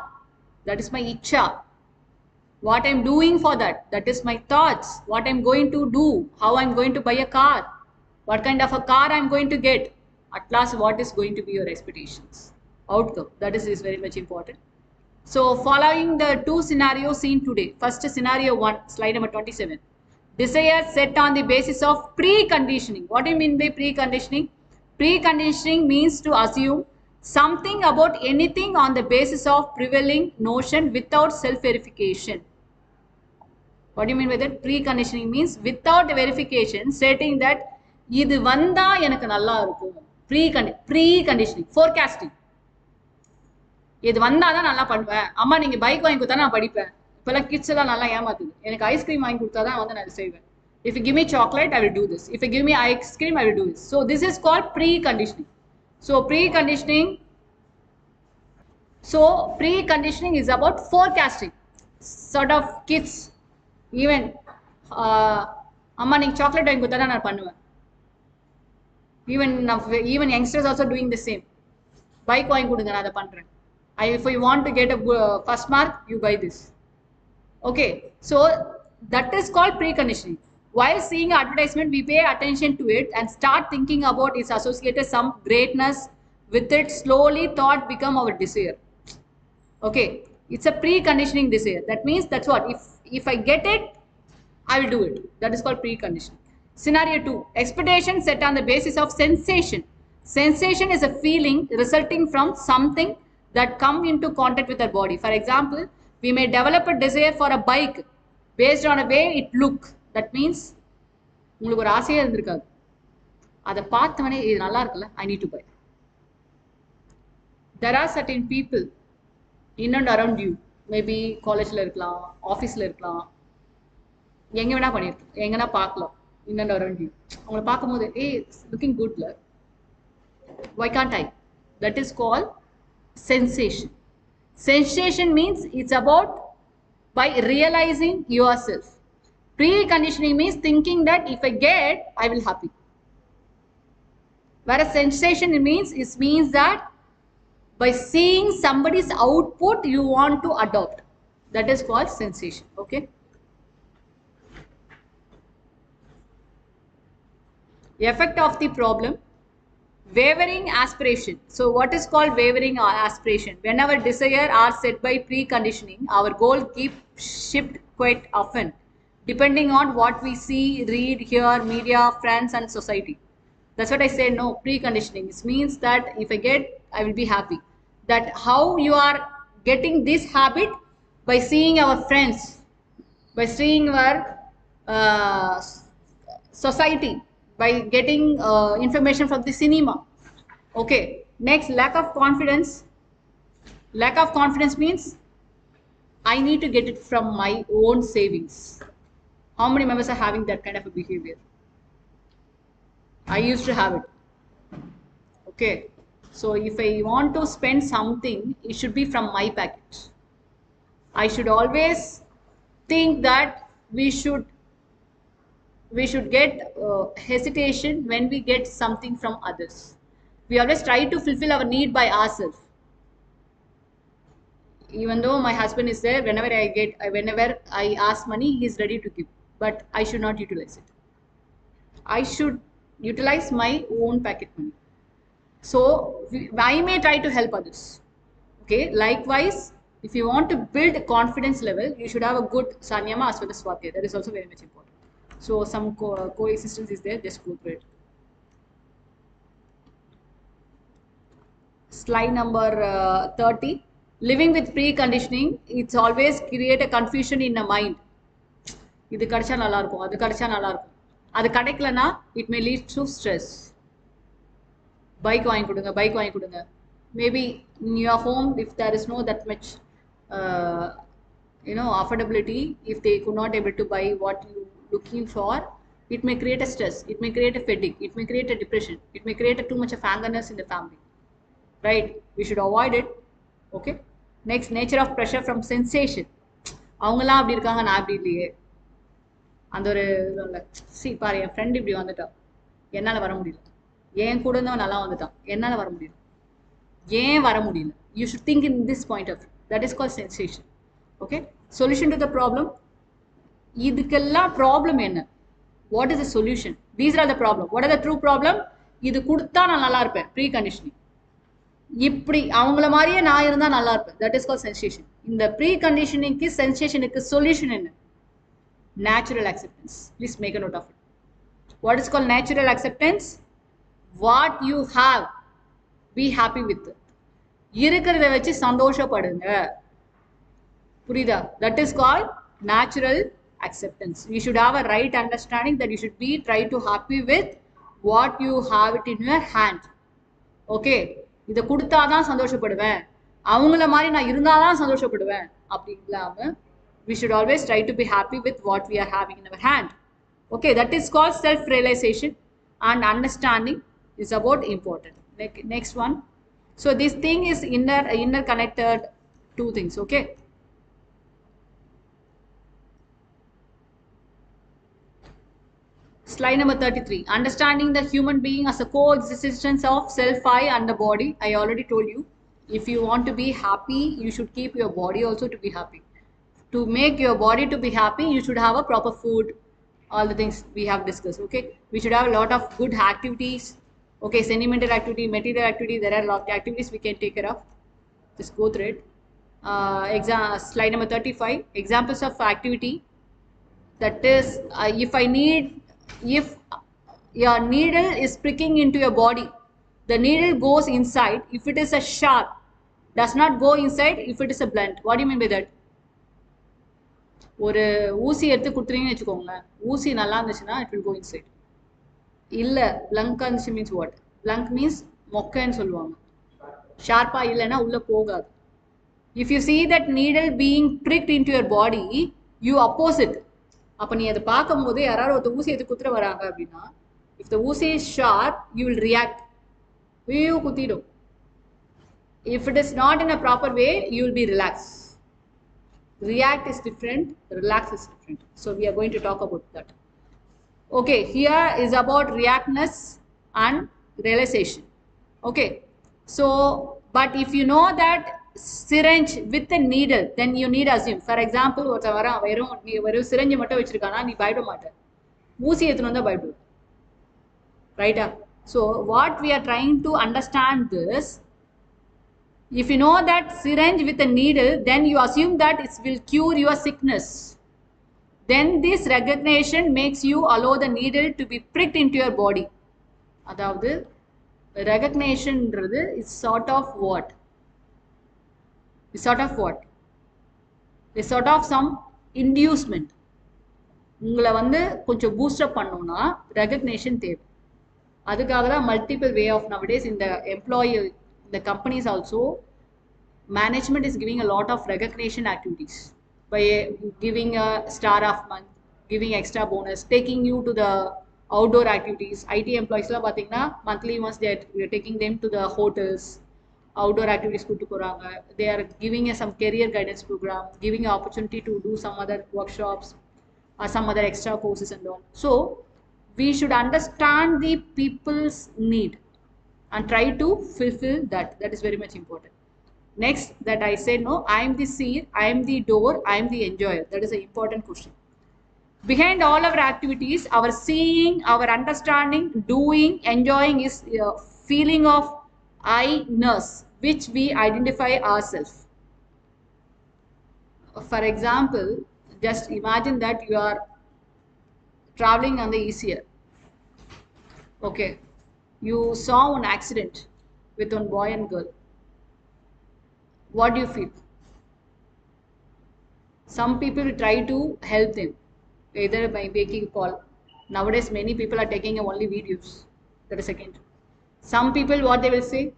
That is my icha. What I'm doing for that, that is my thoughts. What I'm going to do, how I'm going to buy a car, what kind of a car I'm going to get. At last, what is going to be your expectations, outcome. That is very much important. So following the 2 scenarios seen today. First scenario 1, slide number 27. Desire set on the basis of preconditioning. What do you mean by preconditioning? Preconditioning means to assume something about anything on the basis of prevailing notion without self-verification. What do you mean by that? Preconditioning means without verification, stating that இது வந்தா எனக்கு நல்லா இருக்கும். Pre conditioning, forecasting. இது வந்தாதான் நல்லா பண்ணுவேன். அம்மா நீங்க பைக் வாங்கி கொடுத்தா நான் படிப்பேன். இப்பெல்லாம் கிட்ஸ் எல்லாம் நல்லா ஏமாத்துது. எனக்கு ஐஸ்கிரீம் வாங்கி கொடுத்தாதான் வந்து நான் செய்வேன். If you give me chocolate, I will do this. If you give me ice cream, I will do this. So this is called pre-conditioning. So pre-conditioning is about forecasting. Sort of kids, even amma நீங்க chocolate வாங்கி கொடுத்தா நான் பண்ணுவேன். Even youngsters also doing the same. Bike வாங்கி கொடுங்க நான் அதை பண்றேன். If you want to get a first mark, you buy this. Okay, so that is called preconditioning. While seeing advertisement, we pay attention to it and start thinking about its associated some greatness with it. Slowly, thought become our desire. Okay, it's a preconditioning desire. That means that's what if I get it, I will do it. That is called preconditioning. Scenario 2: expectation set on the basis of sensation. Sensation is a feeling resulting from something that come into contact with our body. For example, we may develop a desire for a bike based on a way it look. That means உங்களுக்கு ஒரு ஆசையே இருந்திருக்காது, அதை பார்த்தவனே இது நல்லா இருக்குல்ல, I need to buy. There are certain people in and around you, maybe காலேஜ்ல இருக்கலாம், ஆஃபீஸில் இருக்கலாம், எங்கே வேணா பண்ணியிருக்கோம், எங்கன்னா பார்க்கலாம், in and around you. அவங்களை பார்க்கும்போது looking good, why can't I? That is called sensation. Sensation means it's about by realizing yourself. Preconditioning means thinking that if I get, I will happy. Whereas sensation means that by seeing somebody's output you want to adopt. That is called sensation. Okay. Effect of the problem: wavering aspiration. So what is called wavering aspiration? Whenever desire are set by preconditioning, our goal keep shift quite often, depending on what we see, read, hear, media, friends, and society. That's what I say. No, preconditioning. It means that if I get, I will be happy. That how you are getting this habit? By seeing our friends, by seeing our society, by getting information from the cinema. Okay. Next, lack of confidence. Lack of confidence means I need to get it from my own savings. How many members are having that kind of a behavior? I used to have it. Okay. So if I want to spend something, it should be from my package. I should always think that we should get hesitation when we get something from others. We always try to fulfill our need by ourselves. Even though my husband is there, whenever I ask money, he is ready to give. But I should not utilize it. I should utilize my own pocket money. So I may try to help others. Okay. Likewise, if you want to build a confidence level, you should have a good Sanyama as well as Swati. That is also very much important. So some coexistence is there. Just go through it. Slide number 30. Living with preconditioning, it's always create a confusion in the mind. இது கிடைச்சா நல்லா இருக்கும், அது கிடைச்சா நல்லா இருக்கும், அது கிடைக்கலனா it may lead to stress. Bike வாங்கி கொடுங்க. Maybe in your home, if there is no that much affordability, if they could not able to buy what you looking for, it may create a stress, it may create a fatigue, it may create a depression, it may create too much of angerness in the family. Right? We should avoid it. Okay. Next, nature of pressure from sensation. அவங்களாம் அப்படி இருக்காங்க, நான் அப்படி இல்லையே. அந்த ஒரு பாரு, என் friend இப்படி வந்துட்டான், என்னால் வர முடியல. என் கூட இருந்தவன் நல்லா வந்துட்டான், என்னால் வர முடியல. ஏன் வர முடியல? You should think in this point of view. That is called sensation. Okay. Solution to the problem. இதுக்கெல்லாம் ப்ராப்ளம் என்ன? What is the solution? These are the problem. What are the true problem? இது கொடுத்தா நான் நல்லா இருப்பேன், pre conditioning. இப்படி அவங்கள மாதிரியே நான் இருந்தா நல்லா இருப்பேன். That is call sensation. இந்த ப்ரீ கண்டிஷனிங்க்கு சென்சேஷனுக்கு சொல்யூஷன் என்ன? Natural acceptance. Please make a note of it. What is call natural acceptance? What you have, be happy with. இருக்கிறத வச்சு சந்தோஷப்படுங்க. புரியுதா? That is call natural acceptance. You should have a right understanding that you should be try to happy with what you have it in your hand. Okay, இதை கொடுத்தாதான் சந்தோஷப்படுவேன், அவங்கள மாதிரி நான் இருந்தாதான் சந்தோஷப்படுவேன் அப்படி இல்லாம we should always try to be happy with what we are having in our hand. Okay, that is called self realization, and understanding is about important. Next one. So this thing is inner connected two things. Okay, slide number 33. Understanding the human being as a coexistence of self, I, and the body. I already told you, if you want to be happy, you should keep your body also to be happy. To make your body to be happy, you should have a proper food, all the things we have discussed. Okay, we should have a lot of good activities. Okay, sentimental activity, material activity, there are a lot of activities we can take care of. Just go through it. Slide number 35. Examples of activity. That is, if your needle is pricking into your body, the needle goes inside. If it is a sharp, does not go inside if it is a blunt. What do you mean by that? ஒரு ஊசி எடுத்து கொடுத்துறீங்கன்னு வச்சுக்கோங்க, ஊசி நல்லா இருந்துச்சுன்னா it will go inside. இல்லை பிளங்காக இருந்துச்சு means what? பிளங்க் means மொக்கைன்னு சொல்லுவாங்க. ஷார்ப்பாக இல்லைன்னா உள்ளே போகாது. If you see that needle being pricked into your body, you oppose it. அப்போ நீ அதை பார்க்கும் போது யாராவது ஒருத்த ஊசி எடுத்து குத்துற வராங்க அப்படின்னா, இஃப் த ஊசி is sharp, you will react, ஐயோ குத்திடும். If it is not in a proper way, you will be relax. React is different, relax is different. So we are going to talk about that. Okay, here is about reactness and realization. Okay, so but if you know that syringe with a needle, then you need assume. For example, ஒருத்த வர வெறும் syringe மட்டும் வச்சிருக்கானா, நீ பயப்பட மாட்ட, ஊசி எடுத்துன்னு வந்தா பயப்படு. ரைட்டா? So what we are trying to understand this, if you know that syringe with a needle, then you assume that it will cure your sickness. Then this recognition makes you allow the needle to be pricked into your body. அதாவது recognition is sort of what? It's sort of what? It's sort of some inducement. உங்களை வந்து கொஞ்சம் boost up பண்ணணும்னா recognition தேவை. அதுக்காக தான் multiple way of nowadays in the employee, the companies also, management is giving a lot of recognition activities by giving a star of month, giving extra bonus, taking you to the outdoor activities. IT employees la pathina monthly once we are taking them to the hotels, outdoor activities kutu poranga. They are giving us some career guidance program, giving an opportunity to do some other workshops or some other extra courses and all. So we should understand the people's need and try to fulfill that. That is very much important. Next, that I said, no, I am the seer, I am the door, I am the enjoyer. That is an important question. Behind all our activities, our seeing, our understanding, doing, enjoying is a feeling of I-ness, which we identify ourselves. For example, just imagine that you are traveling on the easier. Okay, you saw an accident with one boy and girl. What do you feel? Some people try to help them, either by making a call. Nowadays, many people are taking only videos. That is second. Some people, what they will say?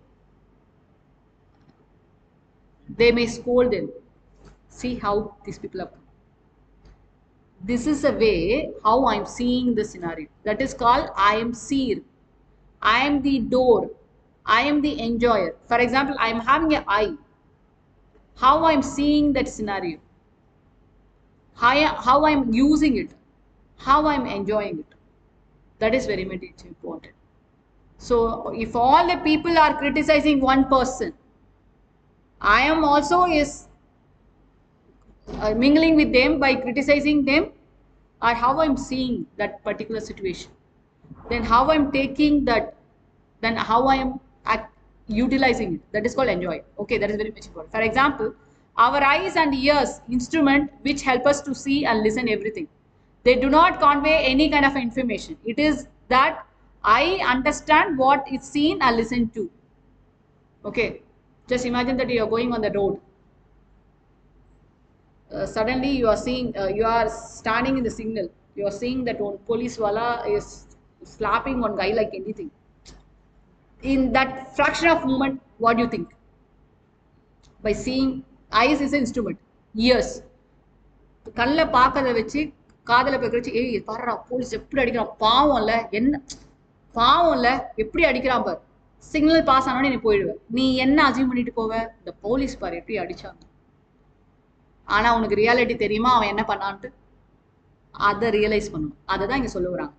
They may scold them. See how these people are. This is a way how I am seeing the scenario. That is called I am seer. I am the door. I am the enjoyer. For example, I am having an eye. How I am seeing that scenario. How I am using it. How I am enjoying it. That is very much important. So if all the people are criticizing one person, I am also is mingling with them by criticizing them, or how I am seeing that particular situation. Then how I am taking that, then how I am utilizing it. That is called enjoy. Okay, that is very much important. For example, our eyes and ears, instrument which help us to see and listen everything. They do not convey any kind of information. It is that I understand what is seen and listened to. Okay, just imagine that you are going on the road. Suddenly you are seeing, you are standing in the signal. You are seeing that one police wala is slapping one guy like anything. In that fraction of moment, what do you think? By seeing, eyes is an instrument, ears. கல்ல பார்க்கறத வச்சு காதல பேக்கறச்சு ஏய் பாருடா police எப்படி அடிக்கிறான் பாவம் இல்ல என்ன பாவம் இல்ல எப்படி அடிக்கிறான் பார் சிக்னல் பாஸ் ஆனோடனே நீ போயிடுவ நீ என்ன அசியூம் பண்ணிட்டு போவ இந்த போலீஸ் பார் எப்படி அடிச்சாங்க ஆனா உனக்கு ரியாலிட்டி தெரியுமா அவன் என்ன பண்ணான்ட்டு அதை ரியலைஸ் பண்ணணும் அதை தான் இங்க சொல்ல வராங்க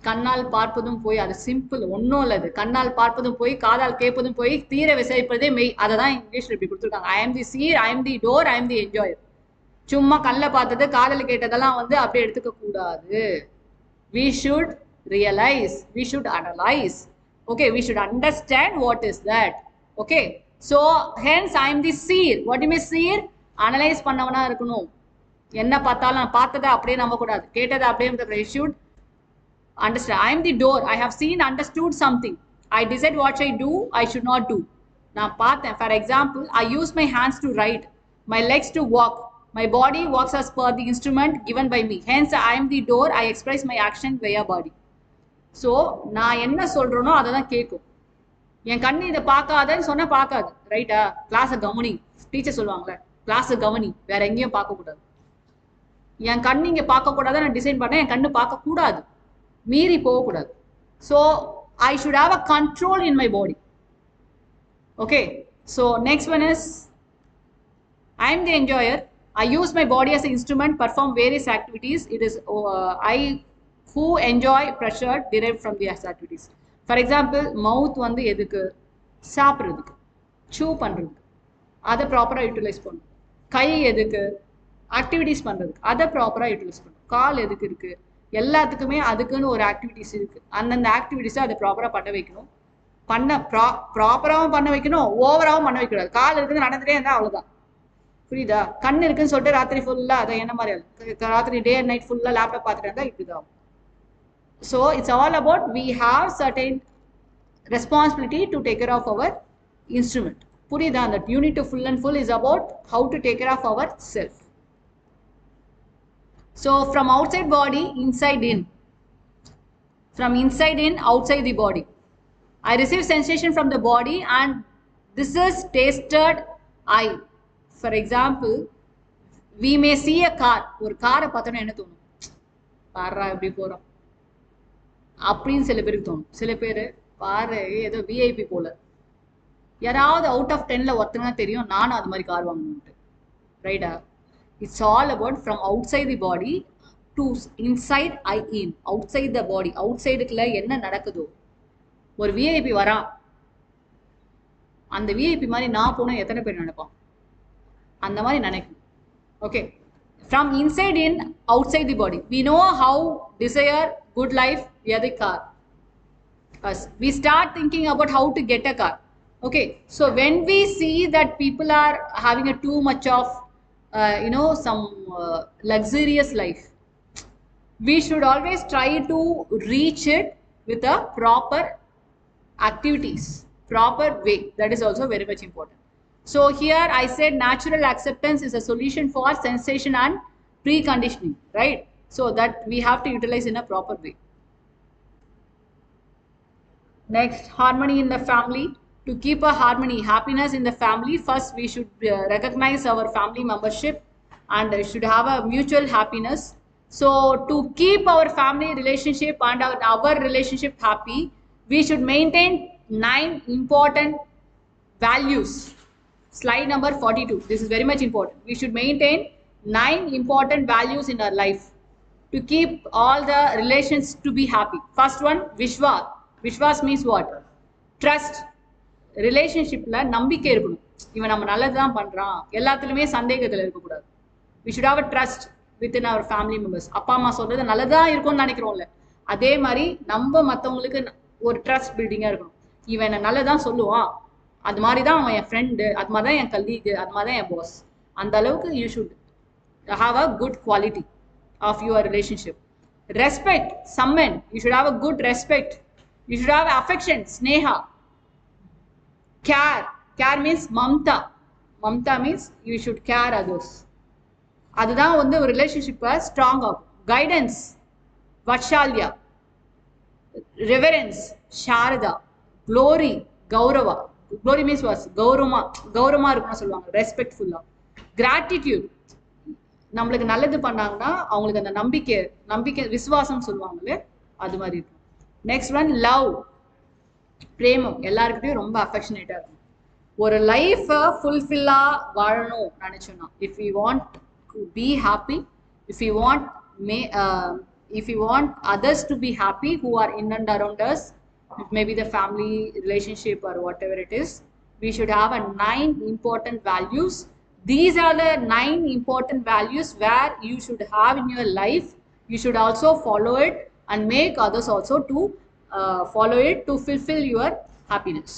கண்ணால் பார்ப்பதும் போய் அது சிம்பிள் ஒன்றும் இல்லை அது கண்ணால் பார்ப்பதும் போய் காதால் கேட்பதும் போய் தீர விசாரிப்பதே மெய் அதை தான் இங்கிலீஷ்ல இப்படி கொடுத்துருக்காங்க ஐ எம் தி சீர் I am the door I am தி என்ஜாயர் சும்மா கண்ணில் பார்த்தது காதல் கேட்டதெல்லாம் வந்து அப்படியே எடுத்துக்க கூடாது we should realize we should analyze okay we should understand what is that okay so hence I am the seer what do you mean seer analyze பண்ணவனா இருக்கணும் என்ன பார்த்தாலும் நான் பார்த்ததை அப்படியே நம்ப கூடாது கேட்டதை அப்படியே we should understand I am the door I have seen understood something I decide what I do I should not do நான் பார்த்தேன் for example I use my hands to write my legs to walk my body works as per the instrument given by me hence I am the door I express my action via body so நான் என்ன சொல்றேனோ அதை தான் கேட்கும் என் கண்ணு இதை பார்க்காதன்னு சொன்னா பார்க்காது ரைட்டா கிளாஸை கவனி டீச்சர் சொல்லுவாங்களே கிளாஸை கவனி வேற எங்கேயும் பார்க்கக்கூடாது என் கண்ணு இங்கே பார்க்கக்கூடாது நான் டிசைன் பண்ணேன் என் கண்ணு பார்க்கக்கூடாது மீறி போகக்கூடாது so I should have a control in my body okay so next one is I am the enjoyer I use my body as an instrument perform various activities it is I who enjoy pressure derived from these activities for example mouth வந்து எதுக்கு சாப்பிட்றதுக்கு chew பண்றதுக்கு அதை ப்ராப்பரா utilise பண்ணணும் கை எதுக்கு activities பண்றதுக்கு அதை ப்ராப்பரா யூட்டிலைஸ் பண்ணணும் கால் எதுக்கு இருக்கு எல்லாத்துக்குமே அதுக்குன்னு ஒரு ஆக்டிவிட்டிஸ் இருக்கு அந்தந்த ஆக்டிவிட்டிஸை அதை ப்ராப்பரா பண்ண வைக்கணும் ப்ராப்பராகவும் பண்ண வைக்கணும் ஓவராகவும் பண்ண வைக்கூடாது கால் இருக்குது நடந்துட்டே இருந்தா அவ்வளவுதான் புரியுதா கண் இருக்குன்னு சொல்லிட்டு ராத்திரி ஃபுல்லா அதை என்ன மாதிரி ராத்திரி டே அண்ட் நைட் ஃபுல்லா லேப்டாப் பார்த்துட்டு இருந்தா இப்படிதான் so it's all about we have certain responsibility to take care of our instrument புரியுதா அந்த unit two full and full is about how to take care of our self so from outside body inside in from inside in outside the body I receive sensation from the body and this is tasted I for example we may see a car ஒரு காரை பார்த்தோன்னா என்ன தோணும் பாரா எப்படி போறோம் அப்படின்னு சில பேருக்கு தோணும் சில பேர் பாரு ஏதோ விஐபி போல யாராவது அவுட் ஆஃப் 10ல ஒருத்தங்க தெரியும் நானும் அது மாதிரி கார் வாங்கணும்ட்டு ரைட்டா it's all about from outside the body to inside I in outside the body outside குள்ள என்ன நடக்குதோ ஒரு விஐபி வரா அந்த விஐபி மாதிரி நான் போனா எத்தனை பேர் நினைப்பான் அந்த மாதிரி நினைக்கணும் okay from inside in outside the body we know how desire good life via the car as we start thinking about how to get a car okay so when we see that people are having a too much of some luxurious life we should always try to reach it with a proper activities proper way that is also very much important so here I said natural acceptance is a solution for sensation and preconditioning right so that we have to utilize in a proper way next harmony in the family to keep a harmony happiness in the family first we should recognize our family membership and should have a mutual happiness so to keep our family relationship and our relationship happy we should maintain 9 important values slide number 42 this is very much important we should maintain 9 important values in our life to keep all the relations to be happy first one vishwas means what trust ரிலேஷன்ஷிப்ல நம்பிக்கை இருக்கணும் இவன் நம்ம நல்லதுதான் பண்றான் எல்லாத்துலயுமே சந்தேகத்துல இருக்கக்கூடாது we should have a trust within our family members அப்பா அம்மா சொல்றது நல்லதா இருக்கும்னு நினைக்கிறோம்ல அதே மாதிரி நம்ம மற்றவங்களுக்கு ஒரு ட்ரஸ்ட் பில்டிங்கா இருக்கணும் இவன் நல்லதான் சொல்லுவான் அது மாதிரி தான் அவன் என் ஃப்ரெண்டு அது மாதிரி தான் என் கலீக் அது மாதிரி தான் என் பாஸ் அந்த அளவுக்கு you should have a good quality of your relationship respect சம்மன் you should have a good respect you should have affection ஸ்னேஹா care means mamta means you should care others அதுதான் வந்து ஒரு ரிலேஷன்ஷிப்பை ஸ்ட்ராங் ஆகும் guidance Vatshalya, reverence, Sharada, glory, Gaurava. Glory means what? Gaurama இருக்குன்னு சொல்லுவாங்க, ரெஸ்பெக்ட்ஃபுல்லா. Gratitude, நம்மளுக்கு நல்லது பண்ணாங்கன்னா அவங்களுக்கு அந்த நம்பிக்கை விசுவாசம் சொல்லுவாங்களே அது மாதிரி இருக்கும். நெக்ஸ்ட் ஒன் லவ், பிரேமம், எல்லாருக்கிட்டையும் ரொம்ப அஃபெக்ஷனேட்டா இருக்கும். ஒரு லைஃபை ஃபுல்ஃபில்லா வாழணும் நினைச்சோம்னா, if you want to be happy, if you want May if you want others to be happy who are in and around us, maybe the family relationship or whatever it is, we should have a 9 important values. These are the 9 important values where you should have in your life. You should also follow it and make others also to follow it to fulfill your happiness.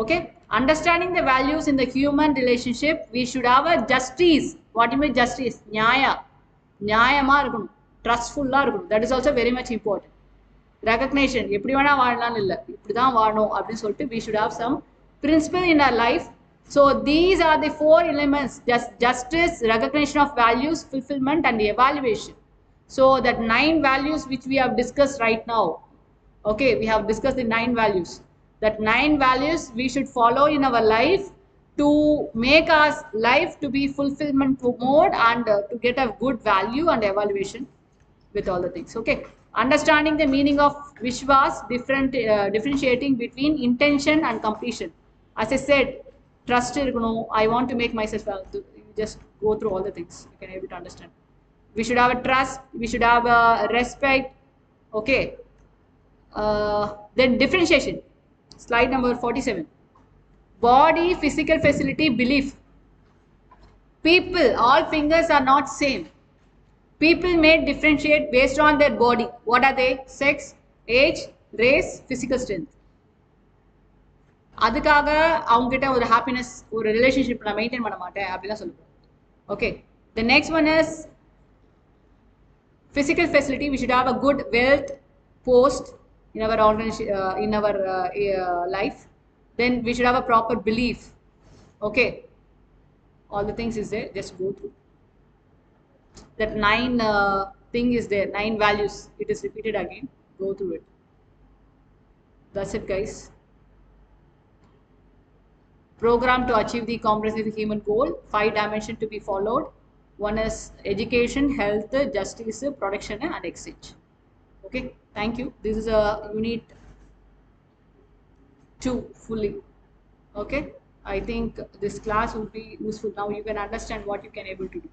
Okay, understanding the values in the human relationship, we should have a justice. What do you mean justice? நியாயமா இருக்கணும், ட்ரஸ்ட்ஃபுல்லா இருக்கணும். That is also very much important. Recognition, எப்படி வேணா வாழலாம்னு இல்லை, இப்படிதான் வாழணும் அப்படின்னு சொல்லிட்டு we should have some principle in our life. So these are the 4 elements: justice, recognition of values, fulfillment, and evaluation. So that 9 values which we have discussed right now. Okay, we have discussed the 9 values. That 9 values we should follow in our life to make our life to be fulfillment mode and to get a good value and evaluation with all the things. Okay, understanding the meaning of Vishwas, differentiating between intention and completion. As I said, trust irukano, I want to make myself well. You just go through all the things, you can able to understand. We should have a trust, we should have a respect. Okay, then differentiation, slide number 47. Body, physical facility, belief. People, all fingers are not same. People may differentiate based on their body. What are they? Sex, age, race, physical strength. அதுக்காக அவங்க கிட்ட ஒரு happiness, ஒரு relationship நான் maintain பண்ண மாட்டேன் அப்படிலாம் சொல்லுவேன். Okay, the next one is physical facility. We should have a good wealth post in our organization, in our life. Then we should have a proper belief. Okay, all the things is there, just go through. That 9 thing is there, 9 values, it is repeated again, go through it. That's it guys. Program to achieve the comprehensive human goal, 5 dimensions to be followed. One is education, health, justice, protection and exchange. Okay, thank you. This is a unit 2 fully. Okay, I think this class will be useful. Now you can understand what you can able to do.